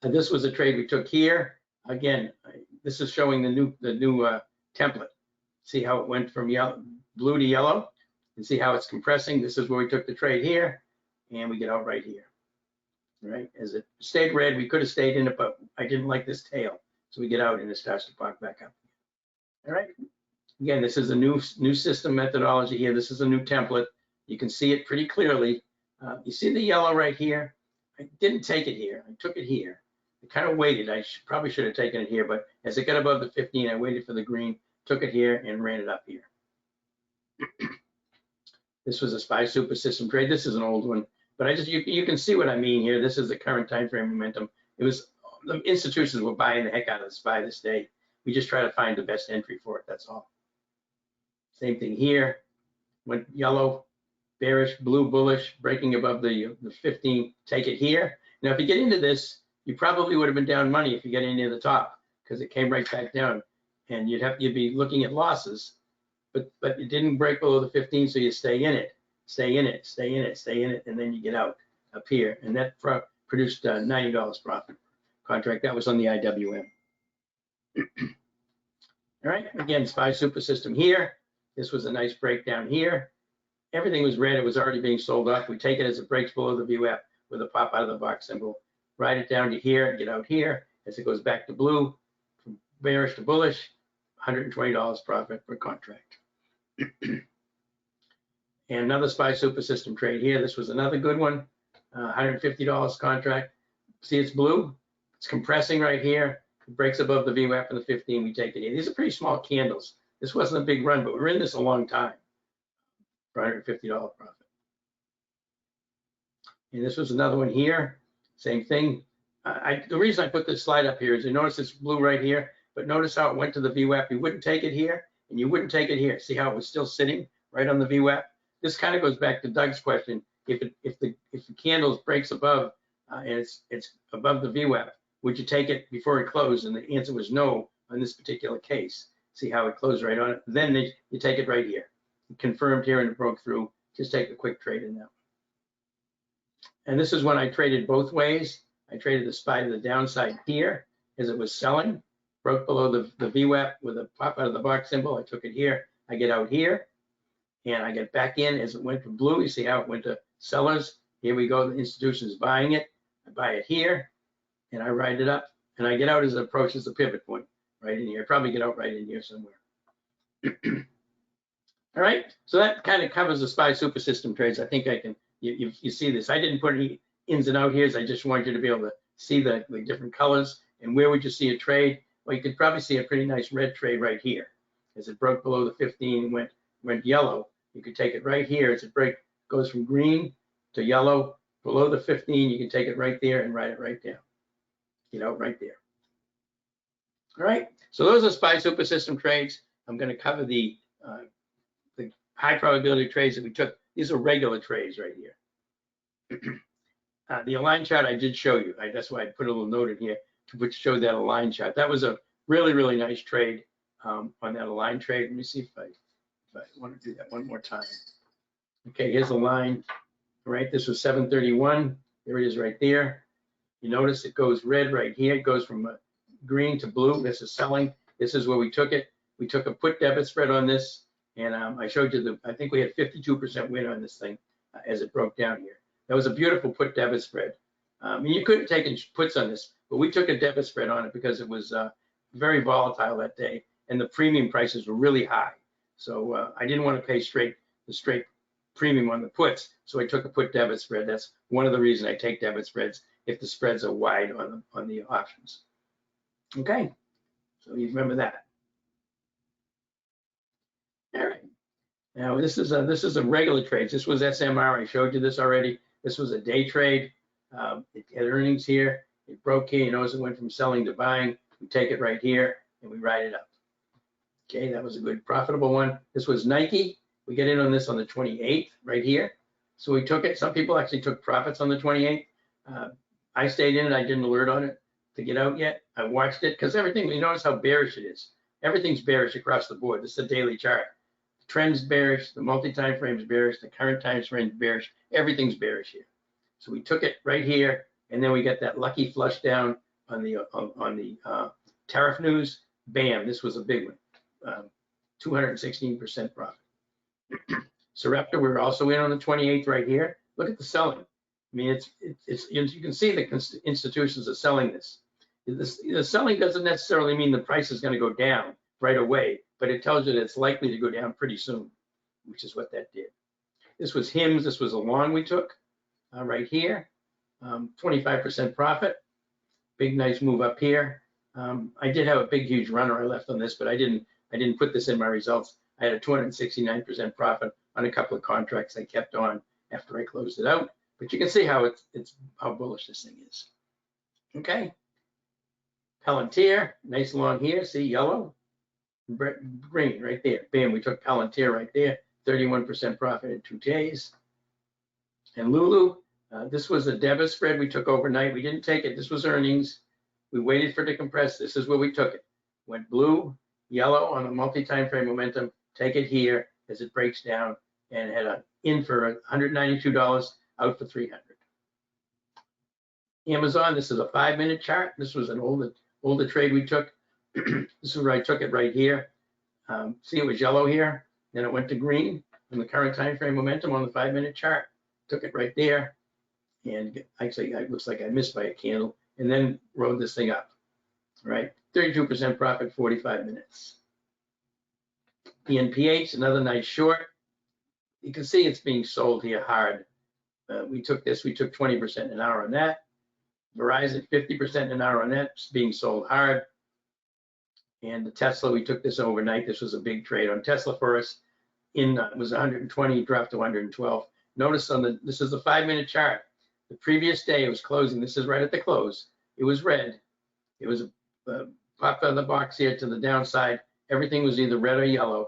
And this was a trade we took here. Again, this is showing the new template. See how it went from blue to yellow, and see how it's compressing. This is where we took the trade here, and we get out right here. Right, as it stayed red, we could have stayed in it, but I didn't like this tail, so we get out and it starts to pop back up. All right, again, this is a new system methodology here. This is a new template. You can see it pretty clearly. You see the yellow right here? I didn't take it here. I took it here. I kind of waited. I probably should have taken it here, but as it got above the 15, I waited for the green, took it here, and ran it up here. This was a SPY Super System trade. This is an old one. But you can see what I mean here. This is the current time frame momentum. It was, the institutions were buying the heck out of the SPY this day. We just try to find the best entry for it, that's all. Same thing here. Went yellow, bearish, blue, bullish, breaking above the 15, take it here. Now, if you get into this, you probably would have been down money if you get in near the top, because it came right back down, and you'd be looking at losses, but it didn't break below the 15, so you stay in it. Stay in it, stay in it, stay in it, and then you get out up here. And that produced $90 profit contract. That was on the IWM. All right, again, SPY Super System here. This was a nice breakdown here. Everything was red. It was already being sold off. We take it as it breaks below the VWAP with a pop out of the box symbol. Ride it down to here, get out here. As it goes back to blue, from bearish to bullish, $120 profit per contract. And another SPY Super System trade here. This was another good one, $150 contract. See, it's blue. It's compressing right here. It breaks above the VWAP and the 15. We take it in. These are pretty small candles. This wasn't a big run, but we're in this a long time for $150 profit. And this was another one here. Same thing. The reason I put this slide up here is you notice it's blue right here, but notice how it went to the VWAP. You wouldn't take it here, and you wouldn't take it here. See how it was still sitting right on the VWAP? This kind of goes back to Doug's question. If the candle breaks above and it's above the VWAP, would you take it before it closed? And the answer was no on this particular case. See how it closed right on it? Then you take it right here. It confirmed here and it broke through. Just take a quick trade in that. And this is when I traded both ways. I traded the SPY to the downside here as it was selling, broke below the VWAP with a pop out of the box symbol. I took it here. I get out here. And I get back in as it went to blue. You see how it went to sellers. Here we go. The institution is buying it. I buy it here, and I ride it up. And I get out as it approaches the pivot point right in here. Probably get out right in here somewhere. All right. So that kind of covers the SPY Super System trades. I think I can. You see this. I didn't put any ins and out here. I just wanted you to be able to see the different colors. And where would you see a trade? Well, you could probably see a pretty nice red trade right here as it broke below the 15 and went yellow. You could take it right here as it goes from green to yellow below the 15. You can take it right there and write it right down. Get out right there. All right. So those are SPY Super System trades. I'm going to cover the high probability trades that we took. These are regular trades right here. The align chart I did show you. That's why I put a little note in here to show that align chart. That was a Really, really nice trade on that aligned trade. Let me see if I want to do that one more time. Okay, here's the line, right? This was 731. There it is right there. You notice it goes red right here. It goes from green to blue. This is selling. This is where we took it. We took a put debit spread on this, and I showed you I think we had 52% win on this thing as it broke down here. That was a beautiful put debit spread. And you couldn't take puts on this, but we took a debit spread on it because it was very volatile that day, and the premium prices were really high. So I didn't want to pay the straight premium on the puts, so I took a put debit spread. That's one of the reasons I take debit spreads if the spreads are wide on the options. Okay, so you remember that. All right. Now this is a regular trade. This was SMR. I showed you this already. This was a day trade. It had earnings here. It broke here. You notice it went from selling to buying. We take it right here and we ride it up. Okay, that was a good profitable one. This was Nike. We get in on this on the 28th right here. So we took it. Some people actually took profits on the 28th. I stayed in it. I didn't alert on it to get out yet. I watched it because everything, you notice how bearish it is. Everything's bearish across the board. This is a daily chart. The trend's bearish. The multi-time frame is bearish. The current time frame is bearish. Everything's bearish here. So we took it right here, and then we get that lucky flush down on the tariff news. Bam! This was a big one. 216% profit. Sept, we're also in on the 28th right here. Look at the selling. I mean, it's you can see the institutions are selling this. The selling doesn't necessarily mean the price is going to go down right away, but it tells you that it's likely to go down pretty soon, which is what that did. This was HIMS. This was a long we took right here. 25% profit. Big nice move up here. I did have a big huge runner I left on this, but I didn't put this in my results. I had a 269% profit on a couple of contracts I kept on after I closed it out. But you can see how how bullish this thing is. Okay. Palantir, nice long here. See yellow, green right there. Bam, we took Palantir right there. 31% profit in 2 days. And Lulu, this was a debit spread we took overnight. We didn't take it. This was earnings. We waited for it to compress. This is where we took it. Went blue, yellow on a multi-time frame momentum. Take it here as it breaks down, and had an in for $192, out for $300. Amazon, this is a 5-minute chart. This was an older trade we took. This is where I took it right here. See, it was yellow here. Then it went to green in the current time frame momentum on the 5-minute chart. Took it right there. And actually, it looks like I missed by a candle, and then rode this thing up, right? 32% profit, 45 minutes. PNPH, another nice short. You can see it's being sold here hard. We took 20% an hour on that. Verizon, 50% an hour on that, it's being sold hard. And the Tesla, we took this overnight. This was a big trade on Tesla for us. It was 120, dropped to 112. Notice this is the 5-minute chart. The previous day it was closing. This is right at the close. It was red. It was popped out of the box here to the downside. Everything was either red or yellow.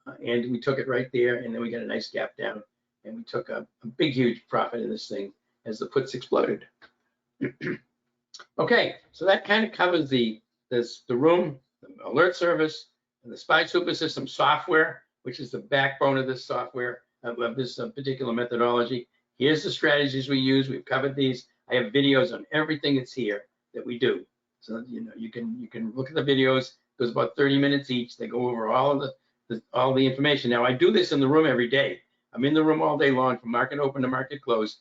And we took it right there, and then we got a nice gap down, and we took a big, huge profit in this thing as the puts exploded. Okay, so that kind of covers the room, the alert service, and the SPY super system software, which is the backbone of this software, of this particular methodology. Here's the strategies we use. We've covered these. I have videos on everything that's here that we do. So you can look at the videos. It goes about 30 minutes each. They go over all the information. Now I do this in the room every day. I'm in the room all day long from market open to market close.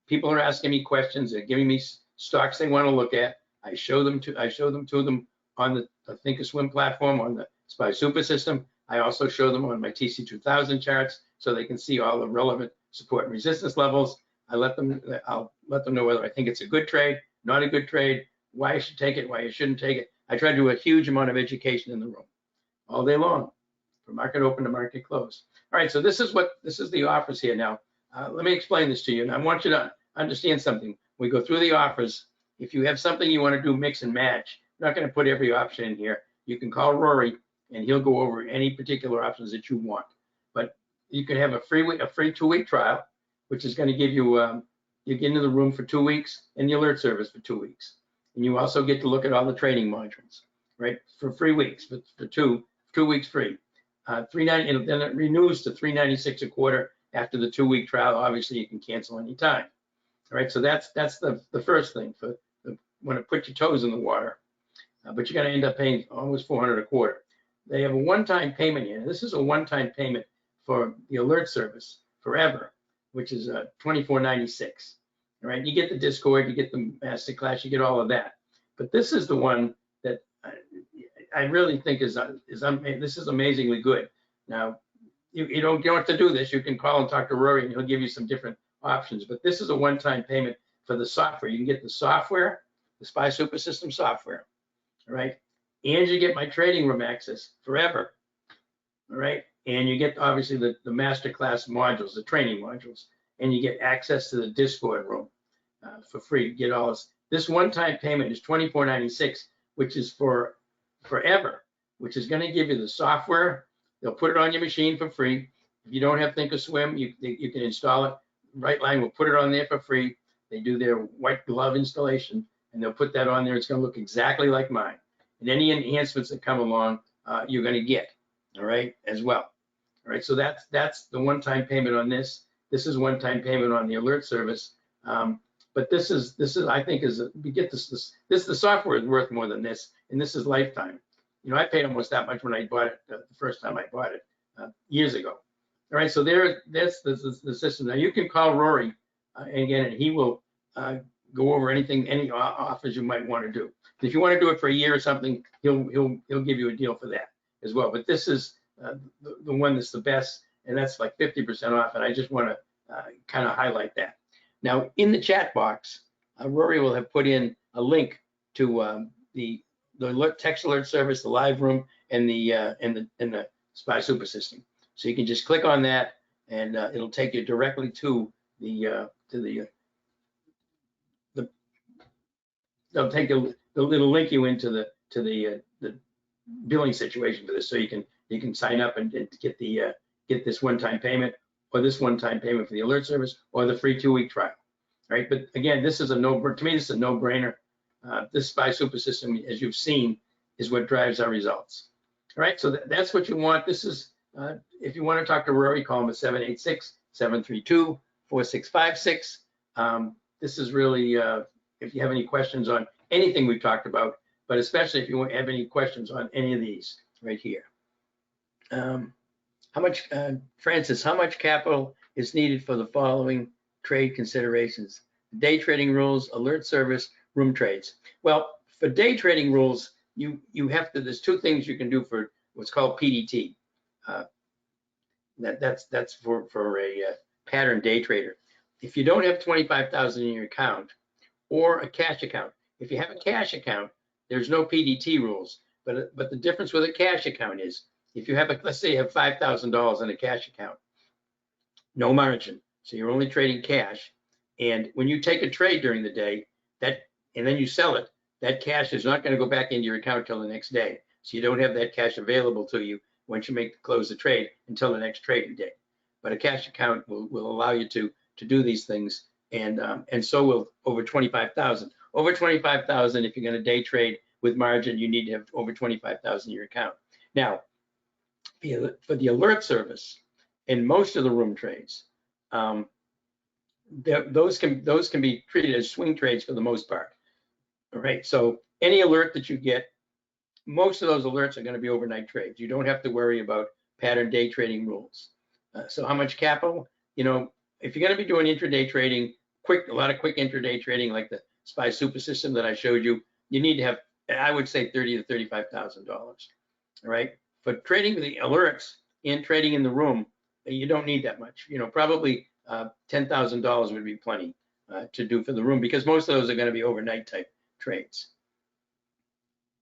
People are asking me questions. They're giving me stocks they want to look at. I show them to them on the Thinkorswim platform, on the SPY super system. I also show them on my TC2000 charts so they can see all the relevant support and resistance levels. I'll let them know whether I think it's a good trade, not a good trade, why I should take it, why I shouldn't take it. I try to do a huge amount of education in the room all day long, from market open to market close. All right, so this is the offers here now. Let me explain this to you, and I want you to understand something. We go through the offers. If you have something you want to do mix and match, I'm not going to put every option in here. You can call Rory, and he'll go over any particular options that you want. But you can have a free 2-week trial, which is going to give you you get into the room for 2 weeks and the alert service for 2 weeks. And you also get to look at all the trading modules. right, for 3 weeks, for 2 weeks free. $3.90, then it renews to $3.96 a quarter after the 2-week trial. Obviously, you can cancel anytime. All right, so that's the first thing for when to put your toes in the water. But you're going to end up paying almost $400 a quarter. They have a one-time payment here. This is a one-time payment for the alert service forever, which is $24.96. All right, you get the Discord, you get the masterclass, you get all of that. But this is the one that I really think is this is amazingly good. Now, you don't have to do this. You can call and talk to Rory, and he'll give you some different options. But this is a one-time payment for the software. You can get the software, the SPY Super System software, all right? And you get my trading room access forever, all right? And you get obviously the masterclass modules, the training modules, and you get access to the Discord room for free. You get all this. This one-time payment is $24.96, which is for forever, which is going to give you the software. They'll put it on your machine for free. If you don't have Thinkorswim, you can install it. Rightline will put it on there for free. They do their white glove installation, and they'll put that on there. It's going to look exactly like mine. And any enhancements that come along, you're going to get, all right, as well. All right, so that's the one-time payment on this. This is one-time payment on the alert service. But this is I think we get this the software is worth more than this, and this is lifetime. You know, I paid almost that much when I bought it the first time I bought it years ago. All right, so that's the system. Now you can call Rory again, and he will go over any offers you might want to do. If you want to do it for a year or something, he'll give you a deal for that as well. But this is the one that's the best, and that's like 50% off. And I just want to kind of highlight that. Now in the chat box, Rory will have put in a link to the text alert service, the live room, and the SPY Super System. So you can just click on that, and it'll take you directly to they'll take it'll link you into the billing situation for this, so you can sign up and get this one-time payment, or this one-time payment for the alert service, or the free 2-week trial. Right? But again, this is to me, this is a no-brainer. This SPY Super System, as you've seen, is what drives our results. All right, so that's what you want. This is if you want to talk to Rory, call him at 786-732-4656. This is really if you have any questions on anything we've talked about, but especially if you have any questions on any of these right here. Francis, how much capital is needed for the following trade considerations? Day trading rules, alert service, room trades. Well, for day trading rules, you have to, there's 2 things you can do for what's called PDT. That's for a pattern day trader. If you don't have 25,000 in your account, or a cash account. If you have a cash account, there's no PDT rules. But the difference with a cash account is, if you have let's say you have $5,000 in a cash account, no margin, so you're only trading cash. And when you take a trade during the day, and then you sell it, that cash is not going to go back into your account till the next day. So you don't have that cash available to you once you close the trade until the next trading day. But a cash account will allow you to do these things. And so will over 25,000. Over 25,000, if you're going to day trade with margin, you need to have over 25,000 in your account. Now, for the alert service, in most of the room trades, those can be treated as swing trades for the most part. All right, so any alert that you get, most of those alerts are going to be overnight trades. You don't have to worry about pattern day trading rules. So how much capital? You know, if you're going to be doing intraday trading, a lot of quick intraday trading like the SPY Super System that I showed you, you need to have, I would say, $30,000 to $35,000. All right, for trading the alerts and trading in the room, you don't need that much. You know, probably $10,000 would be plenty to do for the room, because most of those are going to be overnight type trades.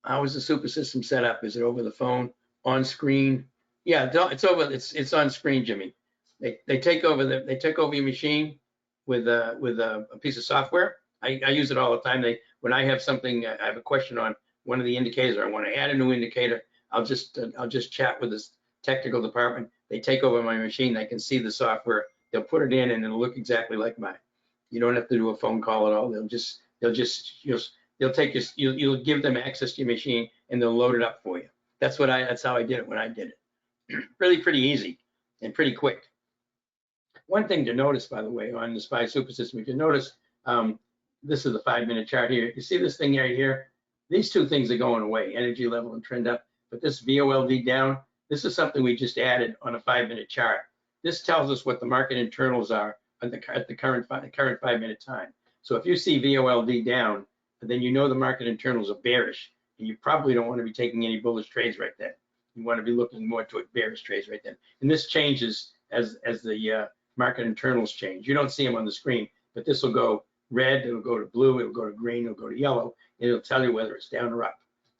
How is the Super System set up? Is it over the phone, on screen? Yeah, it's on screen, Jimmy. They take over your machine with a piece of software. I use it all the time. When I have something, I have a question on one of the indicators, or I want to add a new indicator, I'll just chat with this technical department. They take over my machine. They can see the software. They'll put it in, and it'll look exactly like mine. You don't have to do a phone call at all. You'll give them access to your machine. and they'll load it up for you. That's how I did it when I did it. Really pretty easy and pretty quick. One thing to notice, by the way, on the SPY super system, if you notice, this is the 5-minute chart here. You see this thing right here? These two things are going away, energy level and trend up. But this VOLV down, this is something we just added on a 5-minute chart. This tells us what the market internals are at the current 5-minute time. So if you see VOLV down, then you know the market internals are bearish, and you probably don't want to be taking any bullish trades right then. You want to be looking more toward bearish trades right then. And this changes as the market internals change. You don't see them on the screen, but this will go red, it'll go to blue, it'll go to green, it'll go to yellow, and it'll tell you whether it's down or up.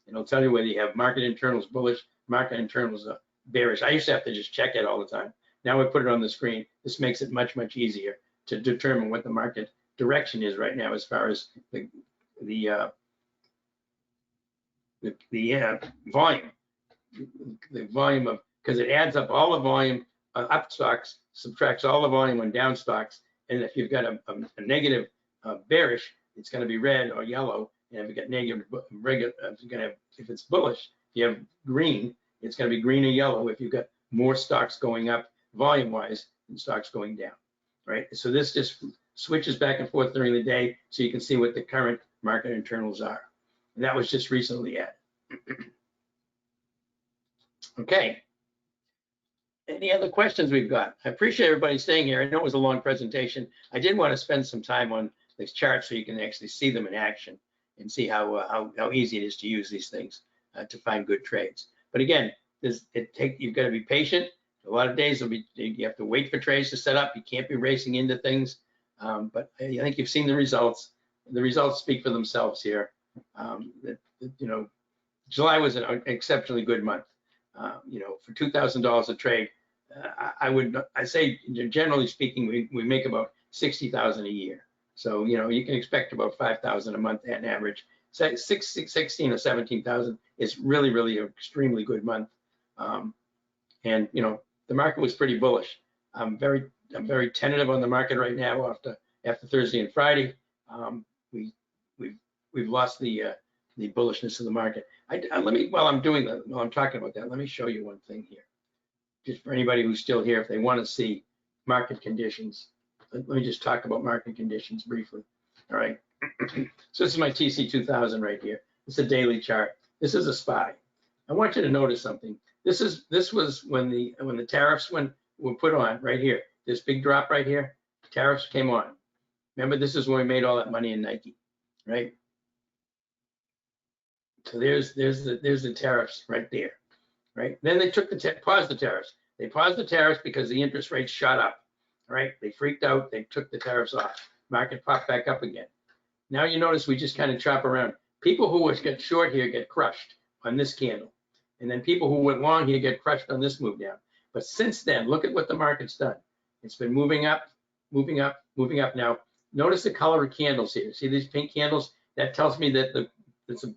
It'll tell you whether you have market internals bullish, market internals bearish. I used to have to just check it all the time. Now we put it on the screen. This makes it much, much easier to determine what the market direction is right now as far as the volume. The volume of, because it adds up all the volume up stocks, subtracts all the volume on down stocks, and if you've got a negative bearish, it's going to be red or yellow, and if you got negative regular, if it's bullish, if you have green, it's going to be green or yellow if you've got more stocks going up volume-wise than stocks going down, right? So this just switches back and forth during the day, so you can see what the current market internals are, and that was just recently added. Okay. Any other questions we've got? I appreciate everybody staying here. I know it was a long presentation. I did want to spend some time on these charts so you can actually see them in action and see how easy it is to use these things to find good trades. But again, you've got to be patient. A lot of days you have to wait for trades to set up. You can't be racing into things. But I think you've seen the results. The results speak for themselves here. July was an exceptionally good month. For $2,000 a trade, I say generally speaking, we make about 60,000 a year. So you can expect about 5,000 a month at an average. 16 or 17,000 is really an extremely good month. And the market was pretty bullish. I'm very tentative on the market right now after Thursday and Friday. We've lost the bullishness of the market. While I'm talking about that, let me show you one thing here. Just for anybody who's still here, if they want to see market conditions, let me just talk about market conditions briefly. All right. So this is my TC2000 right here. It's a daily chart. This is a SPY. I want you to notice something. This was when the tariffs were put on right here. This big drop right here, tariffs came on. Remember, this is when we made all that money in Nike, right? So there's the tariffs right there, right? Then they took paused the tariffs. They paused the tariffs because the interest rates shot up, right? They freaked out. They took the tariffs off. Market popped back up again. Now you notice we just kind of chop around. People who get short here get crushed on this candle, and then people who went long here get crushed on this move down. But since then, look at what the market's done. It's been moving up, moving up, moving up. Now notice the color of candles here. See these pink candles? That tells me that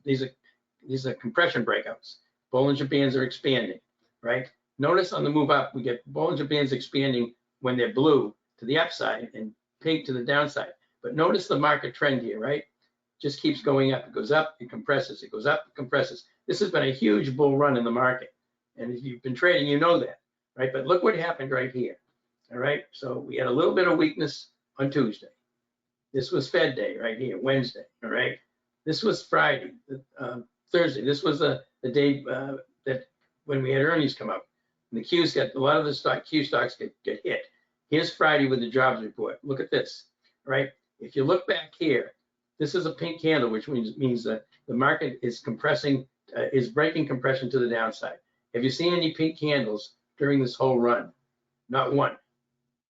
these are compression breakouts. Bollinger Bands are expanding, right? Notice on the move up, we get Bollinger Bands expanding when they're blue to the upside and pink to the downside. But notice the market trend here, right? Just keeps going up. It goes up, it compresses. It goes up, it compresses. This has been a huge bull run in the market. And if you've been trading, you know that, right? But look what happened right here, all right? So we had a little bit of weakness on Tuesday. This was Fed day right here, Wednesday, all right? This was Friday, Thursday. This was the day that when we had earnings come up. And the Qs got, a lot of the Q stocks get hit. Here's Friday with the jobs report. Look at this, right? If you look back here, this is a pink candle, which means that the market is compressing, is breaking compression to the downside. Have you seen any pink candles during this whole run? Not one,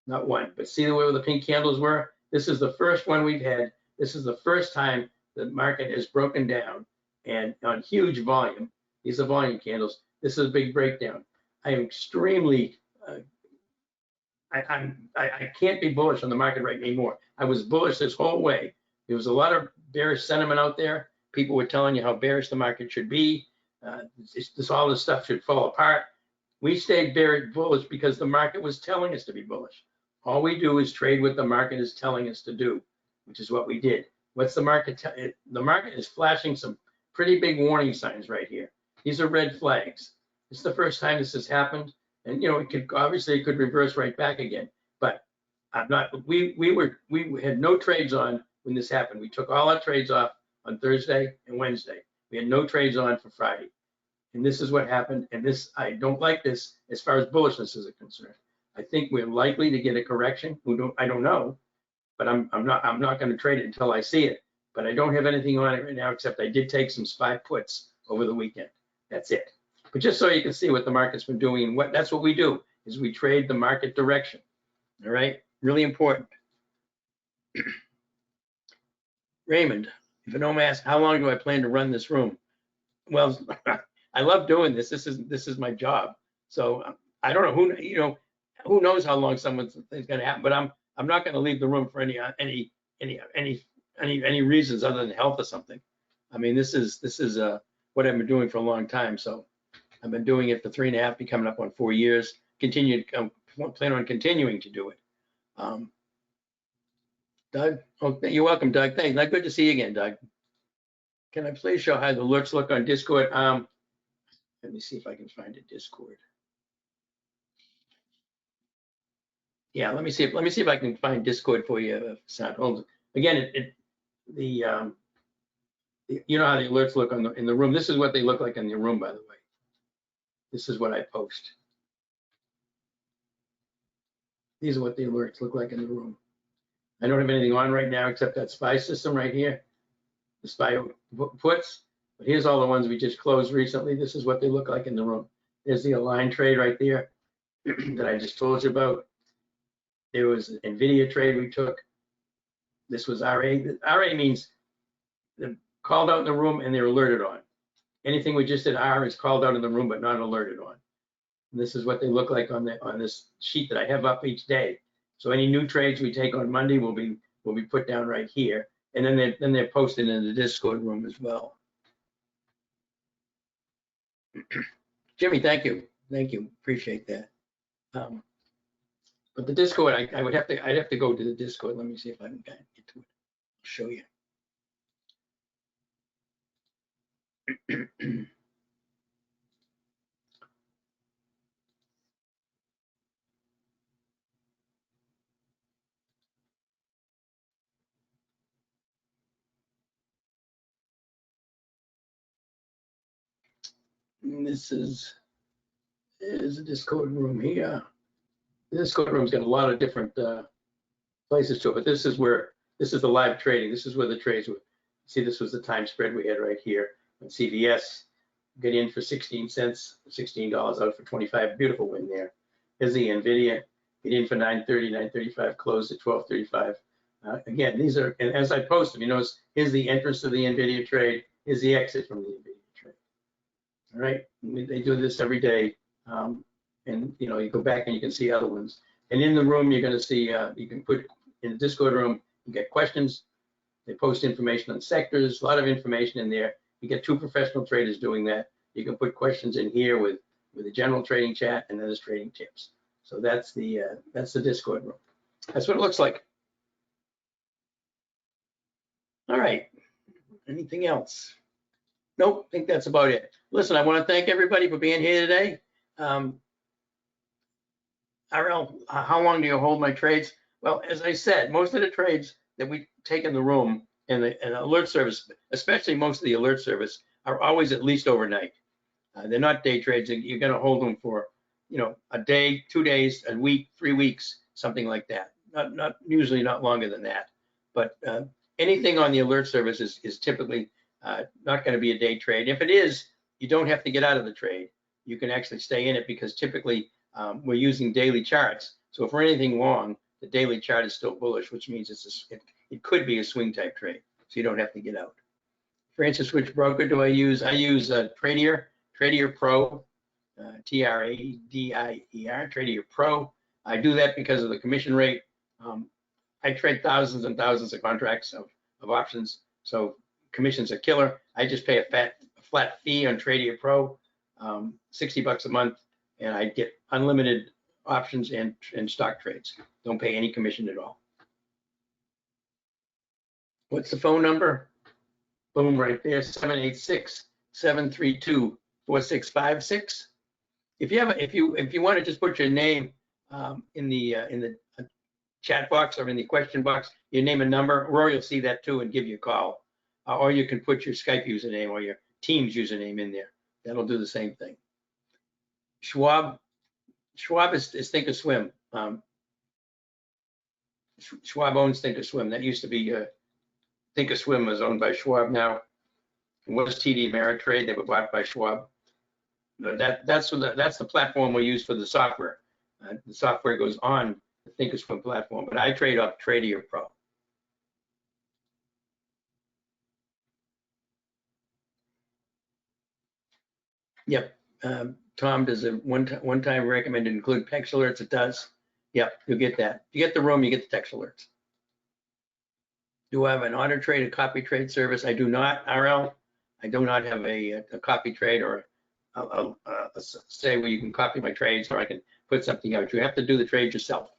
not one. But see the way the pink candles were? This is the first one we've had. This is the first time the market has broken down and on huge volume. These are volume candles. This is a big breakdown. I am extremely, I can't be bullish on the market right anymore. I was bullish this whole way. There was a lot of bearish sentiment out there. People were telling you how bearish the market should be. All this stuff should fall apart. We stayed very bullish because the market was telling us to be bullish. All we do is trade what the market is telling us to do, which is what we did. What's the market? The market is flashing some pretty big warning signs right here. These are red flags. It's the first time this has happened, and it could obviously reverse right back again. But I'm not. We had no trades on when this happened. We took all our trades off on Thursday and Wednesday. We had no trades on for Friday, and this is what happened. And this, I don't like this as far as bullishness is concerned. I think we're likely to get a correction. I don't know, but I'm not going to trade it until I see it. But I don't have anything on it right now, except I did take some SPY puts over the weekend. That's it. But just so you can see what the market's been doing, and that's what we do, is we trade the market direction. All right, really important. Raymond, if you don't ask, how long do I plan to run this room? Well, I love doing this. This is my job. So I don't know who knows how long someone's thing's going to happen. But I'm not going to leave the room for any reasons other than health or something. I mean, this is what I've been doing for a long time. So I've been doing it for 3.5, be coming up on 4 years. Plan on continuing to do it. Doug, you're welcome, Doug. Thanks. Good to see you again, Doug. Can I please show how the alerts look on Discord? Let me see if I can find a Discord. Yeah, let me see if I can find Discord for you. Again, you know how the alerts look in the room. This is what they look like in the room, by the way. This is what I post. These are what the alerts look like in the room. I don't have anything on right now except that SPY system right here, the SPY puts. But here's all the ones we just closed recently. This is what they look like in the room. There's the aligned trade right there that I just told you about. There was an NVIDIA trade we took. This was RA. RA means they're called out in the room and they're alerted on. Anything we just did R is called out in the room but not alerted on. And this is what they look like on this sheet that I have up each day. So any new trades we take on Monday will be put down right here, and then they're posted in the Discord room as well. Jimmy, thank you, appreciate that. But the Discord, I'd have to go to the Discord. Let me see if I can get to it. I'll show you. And this is a Discord room here. The Discord room's got a lot of different places to it, but this is the live trading. This is where the trades were. See, this was the time spread we had right here on CVS. Get in for 16 cents, $16 out for 25. Beautiful win there. Here's the NVIDIA. Get in for 930, 935, closed at 1235. Again, these are, and as I post them, you notice, here's the entrance to the NVIDIA trade. Here's the exit from the NVIDIA trade. All right, they do this every day. And you go back and you can see other ones. And in the room, you're going to see, you can put in the Discord room, you get questions. They post information on sectors, a lot of information in there. You get 2 professional traders doing that. You can put questions in here with the general trading chat, and then there's trading tips. So that's the Discord room. That's what it looks like. All right. Anything else? Nope, I think that's about it. Listen, I want to thank everybody for being here today. RL, how long do you hold my trades? Well, as I said, most of the trades that we take in the room and the alert service, especially most of the alert service, are always at least overnight. They're not day trades. You're going to hold them for, a day, 2 days, a week, 3 weeks, something like that. Not usually not longer than that. But anything on the alert service is typically not going to be a day trade. If it is, you don't have to get out of the trade. You can actually stay in it because typically we're using daily charts. So if we're anything long, the daily chart is still bullish, which means it could be a swing type trade. So you don't have to get out. Francis, which broker do I use? I use Tradier Pro, Tradier, Tradier Pro. I do that because of the commission rate. I trade thousands and thousands of contracts of options. So commissions are killer. I just pay a flat fee on Tradier Pro, $60 a month, and I get unlimited options and stock trades. Don't pay any commission at all. What's the phone number? Boom, right there, 786-732-3000. 4656. If you want to just put your name in the chat box or in the question box, you name a number, Rory will see that too and give you a call. Or you can put your Skype username or your Teams username in there. That'll do the same thing. Schwab is Thinkorswim. Schwab owns Thinkorswim. That used to be Thinkorswim was owned by Schwab now. It was TD Ameritrade. They were bought by Schwab. That's the platform we use for the software. The software goes on the Thinkorswim platform, but I trade off Trader Pro. Yep. Tom, does a one-time recommend include text alerts? It does. Yep, you'll get that. If you get the room, you get the text alerts. Do I have an auto trade, a copy trade service? I do not, RL. I do not have a copy trade or a say where you can copy my trades or I can put something out. You have to do the trade yourself.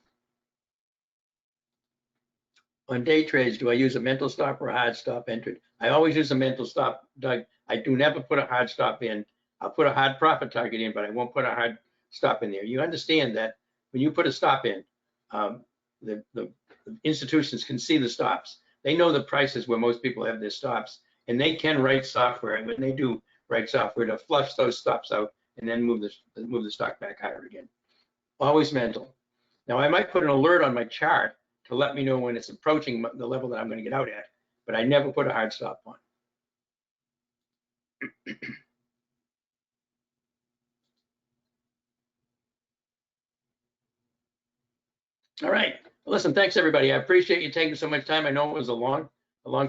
On day trades, do I use a mental stop or a hard stop entered? I always use a mental stop, Doug. I do never put a hard stop in. I'll put a hard profit target in, but I won't put a hard stop in there. You understand that when you put a stop in, the institutions can see the stops. They know the prices where most people have their stops, and they can write software. And when they do write software to flush those stops out and then move the stock back higher again. Always mental. Now I might put an alert on my chart to let me know when it's approaching the level that I'm going to get out at, but I never put a hard stop on. All right. Well, listen, thanks everybody. I appreciate you taking so much time. I know it was a long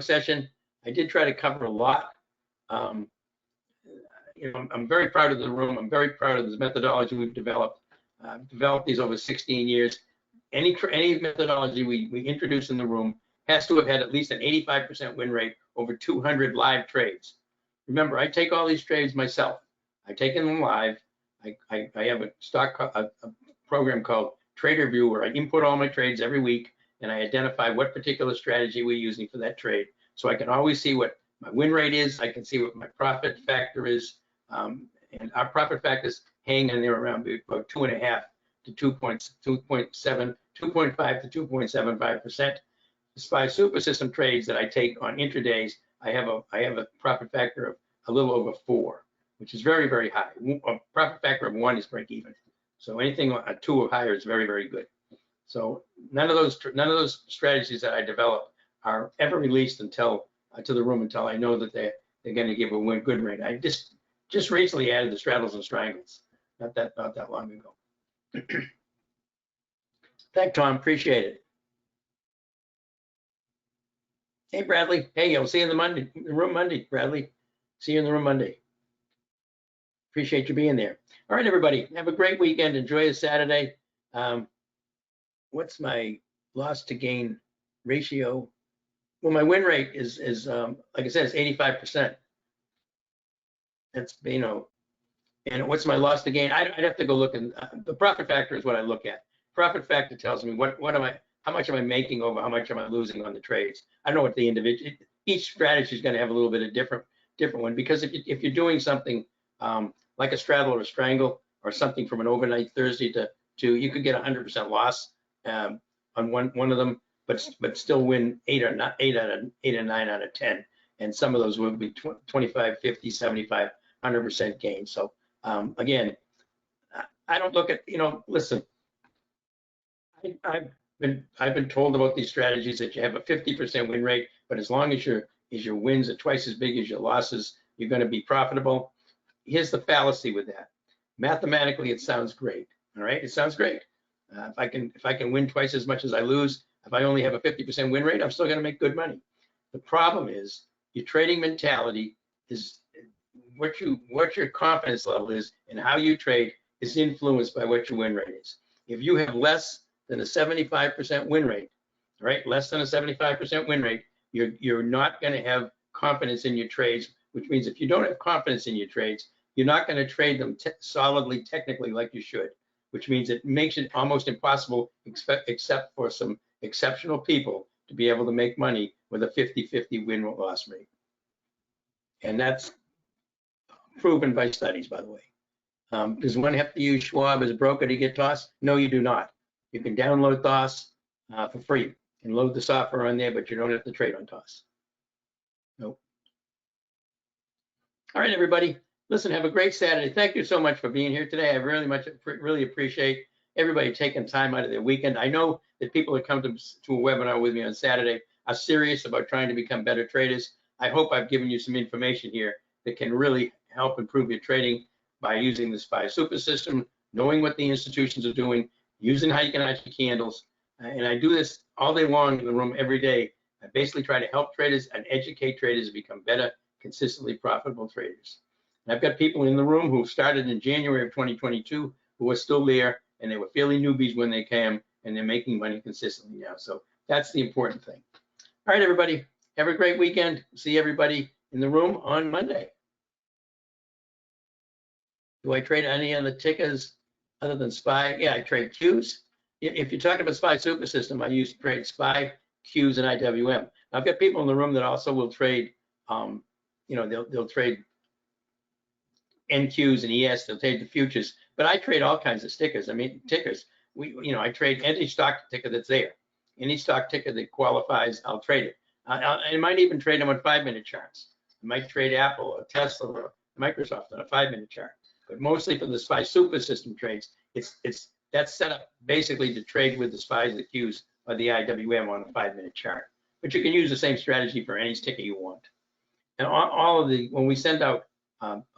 session. I did try to cover a lot. You know, I'm very proud of the room. I'm very proud of this methodology we've developed. I've developed these over 16 years. Any methodology we introduce in the room has to have had at least an 85% win rate over 200 live trades. Remember, I take all these trades myself. I take them live. I have a program called Trader View where I input all my trades every week and I identify what particular strategy we're using for that trade. So I can always see what my win rate is. I can see what my profit factor is. And our profit factors hang in there around about 2.5 to 2.5 to 2.75%. The SPY Super System trades that I take on intradays, I have a profit factor of a little over 4, which is very, very high. A profit factor of 1 is break even. So anything a 2 or higher is very, very good. So none of those strategies that I develop are ever released until to the room until I know that they're going to give a good rate. I just recently added the straddles and strangles, not that long ago. Thanks, Tom. Appreciate it. Hey, Bradley. Hey, I'll see you in the room Monday, Bradley. See you in the room Monday. Appreciate you being there. All right, everybody. Have a great weekend. Enjoy your Saturday. What's my loss to gain ratio? Well, my win rate is like I said, it's 85%. That's, you know, and what's my loss to gain? I'd have to go look, and the profit factor is what I look at. Profit factor tells me how much am I making over how much am I losing on the trades. I don't know what the individual, each strategy is going to have a little bit of different one, because if you're doing something like a straddle or a strangle or something from an overnight Thursday to you could get 100% loss on one of them, but still win 8 or 9 out of 10, and some of those will be 25, 50, 75, 100% gain. So again, I don't look at, you know, listen, I've been told about these strategies that you have a 50% win rate, but as long as your wins are twice as big as your losses, you're going to be profitable. Here's the fallacy with that. Mathematically, it sounds great. All right, it sounds great. If I can win twice as much as I lose, if I only have a 50% win rate, I'm still going to make good money. The problem is your trading mentality is what your confidence level is and how you trade is influenced by what your win rate is. If you have less than a 75% win rate, right? Less than a 75% win rate, you're not going to have confidence in your trades, which means if you don't have confidence in your trades, you're not going to trade them solidly technically like you should, which means it makes it almost impossible, except for some exceptional people, to be able to make money with a 50-50 win-loss rate. And that's proven by studies, by the way. Does one have to use Schwab as a broker to get TOS? No, you do not. You can download TOS for free and load the software on there, but you don't have to trade on TOS. Nope. All right, everybody. Listen, have a great Saturday. Thank you so much for being here today. I really appreciate everybody taking time out of their weekend. I know that people that come to a webinar with me on Saturday are serious about trying to become better traders. I hope I've given you some information here that can really help improve your trading by using the SPY super system, knowing what the institutions are doing, using Heiken Ashi candles. And I do this all day long in the room every day. I basically try to help traders and educate traders to become better, consistently profitable traders. And I've got people in the room who started in January of 2022 who are still there, and they were fairly newbies when they came, and they're making money consistently now. So that's the important thing. All right, everybody, have a great weekend. See everybody in the room on Monday. Do I trade any of the tickers other than SPY? Yeah, I trade Qs. If you're talking about SPY super system, I use to trade SPY, Qs, and IWM. I've got people in the room that also will trade, they'll trade NQs and ES, they'll trade the futures, but I trade all kinds of tickers. I trade any stock ticker that's there. Any stock ticker that qualifies, I'll trade it. I might even trade them on 5-minute charts. I might trade Apple or Tesla or Microsoft on a 5-minute chart. But mostly for the SPY super system trades, that's set up basically to trade with the SPYs, the Qs, or the IWM on a 5-minute chart. But you can use the same strategy for any ticker you want. And when we send out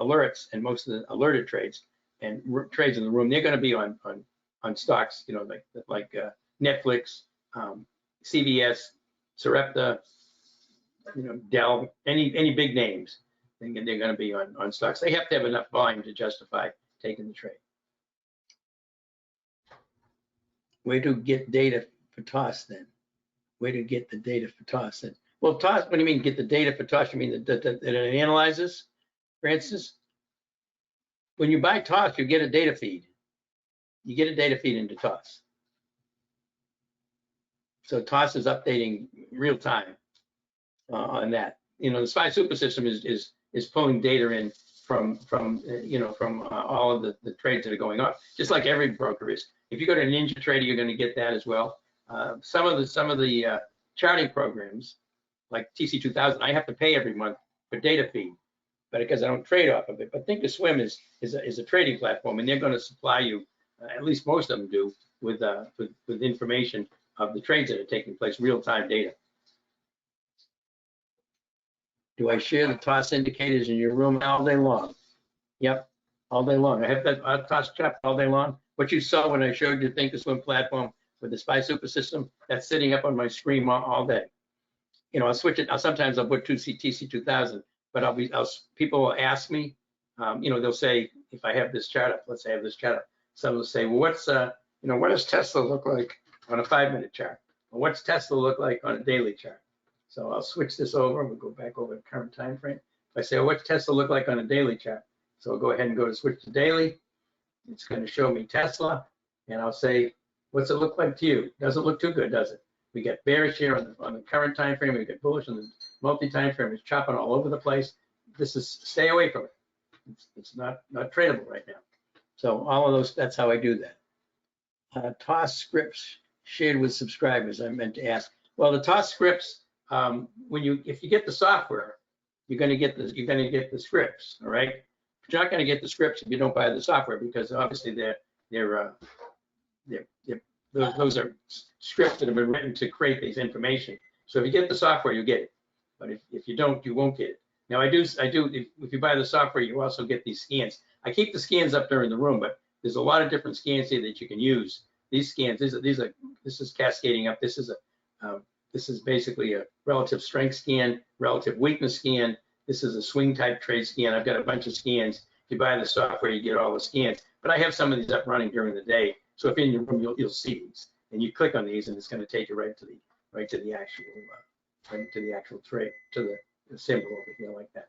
alerts, and most of the alerted trades and trades in the room, they're going to be on stocks, like Netflix, CVS, Sept, Dell, any big names. They're going to be on stocks. They have to have enough volume to justify taking the trade. Where to get data for TOS then? Where to get the data for TOS then? Well, TOS, what do you mean get the data for TOS? You mean that it analyzes? For instance, when you buy TOS, you get a data feed. You get a data feed into TOS. So TOS is updating real time on that. The SPY super system is pulling data in from all of the trades that are going on, just like every broker is. If you go to Ninja Trader, you're going to get that as well. Some of the charting programs, like TC2000, I have to pay every month for data feed, but because I don't trade off of it. But Thinkorswim is a trading platform, and they're going to supply you, at least most of them do, with information of the trades that are taking place, real-time data. Do I share the TOS indicators in your room all day long? Yep, all day long. I have that TOS chat all day long. What you saw when I showed you the Thinkorswim platform with the SPY super system, that's sitting up on my screen all day. I'll switch it. Sometimes I'll put TC2000, but people will ask me, they'll say, if I have this chart up, let's say I have this chart up, some will say, well, what does Tesla look like on a 5-minute chart? Or what's Tesla look like on a daily chart? So I'll switch this over. We'll go back over the current time frame. If I say, well, what's Tesla look like on a daily chart? So I'll go ahead and go to switch to daily. It's going to show me Tesla, and I'll say, what's it look like to you? Doesn't look too good, does it? We get bearish here on the current time frame. We get bullish on the multi-time frame. It's chopping all over the place. Stay away from it. It's not tradable right now. So all of those, that's how I do that. TOS scripts shared with subscribers, I meant to ask. Well, the TOS scripts, if you get the software, you're going to get the scripts, all right? But you're not going to get the scripts if you don't buy the software, because obviously those are scripts that have been written to create these information. So if you get the software, you get it. But if you don't, you won't get it. Now I do. If you buy the software, you also get these scans. I keep the scans up there in the room, but there's a lot of different scans here that you can use. These scans, this is cascading up. This is basically a relative strength scan, relative weakness scan. This is a swing type trade scan. I've got a bunch of scans. If you buy the software, you get all the scans. But I have some of these up running during the day. So if you're in your room, you'll see these, and you click on these, and it's going to take you right to the actual trade, to the symbol over here like that.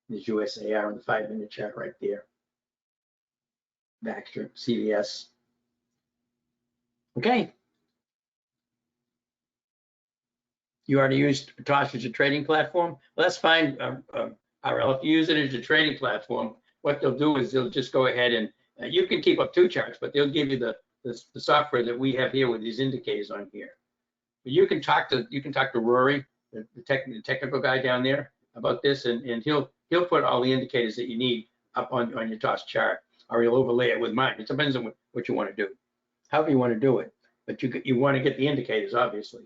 There's USAR on the 5-minute chart right there. Baxter, CVS. Okay. You already used TOS as a trading platform? Well, that's fine. Or if you use it as your trading platform, what they'll do is they'll just go ahead and you can keep up 2 charts, but they'll give you the software that we have here with these indicators on here. But you can talk to Rory, the technical guy down there, about this, and he'll put all the indicators that you need up on your TOS chart, or he'll overlay it with mine. It depends on what you want to do, however you want to do it. But you want to get the indicators, obviously.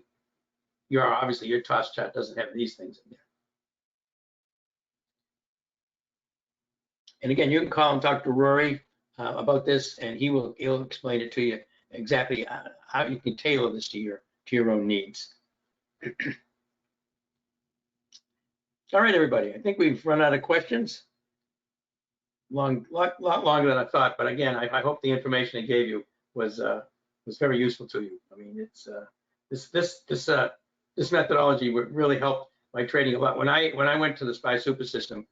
Obviously your TOS chart doesn't have these things in there. And again, you can call and talk to Rory about this, and he'll explain it to you exactly how you can tailor this to your own needs. All right, everybody. I think we've run out of questions. Lot longer than I thought, but again, I hope the information I gave you was very useful to you. I mean, it's this methodology would really help my trading a lot. When I went to the SPY super system,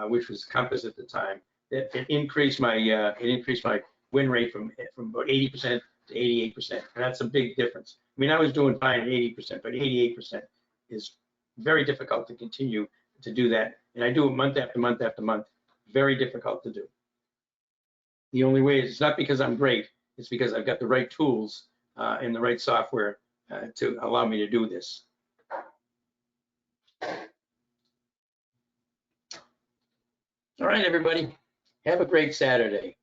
which was Compass at the time, it increased my win rate from about 80% to 88%, and that's a big difference. I mean, I was doing fine at 80%, but 88% is very difficult to continue to do that, and I do it month after month after month. Very difficult to do. The only way is, it's not because I'm great, it's because I've got the right tools and the right software to allow me to do this. All right, everybody, have a great Saturday.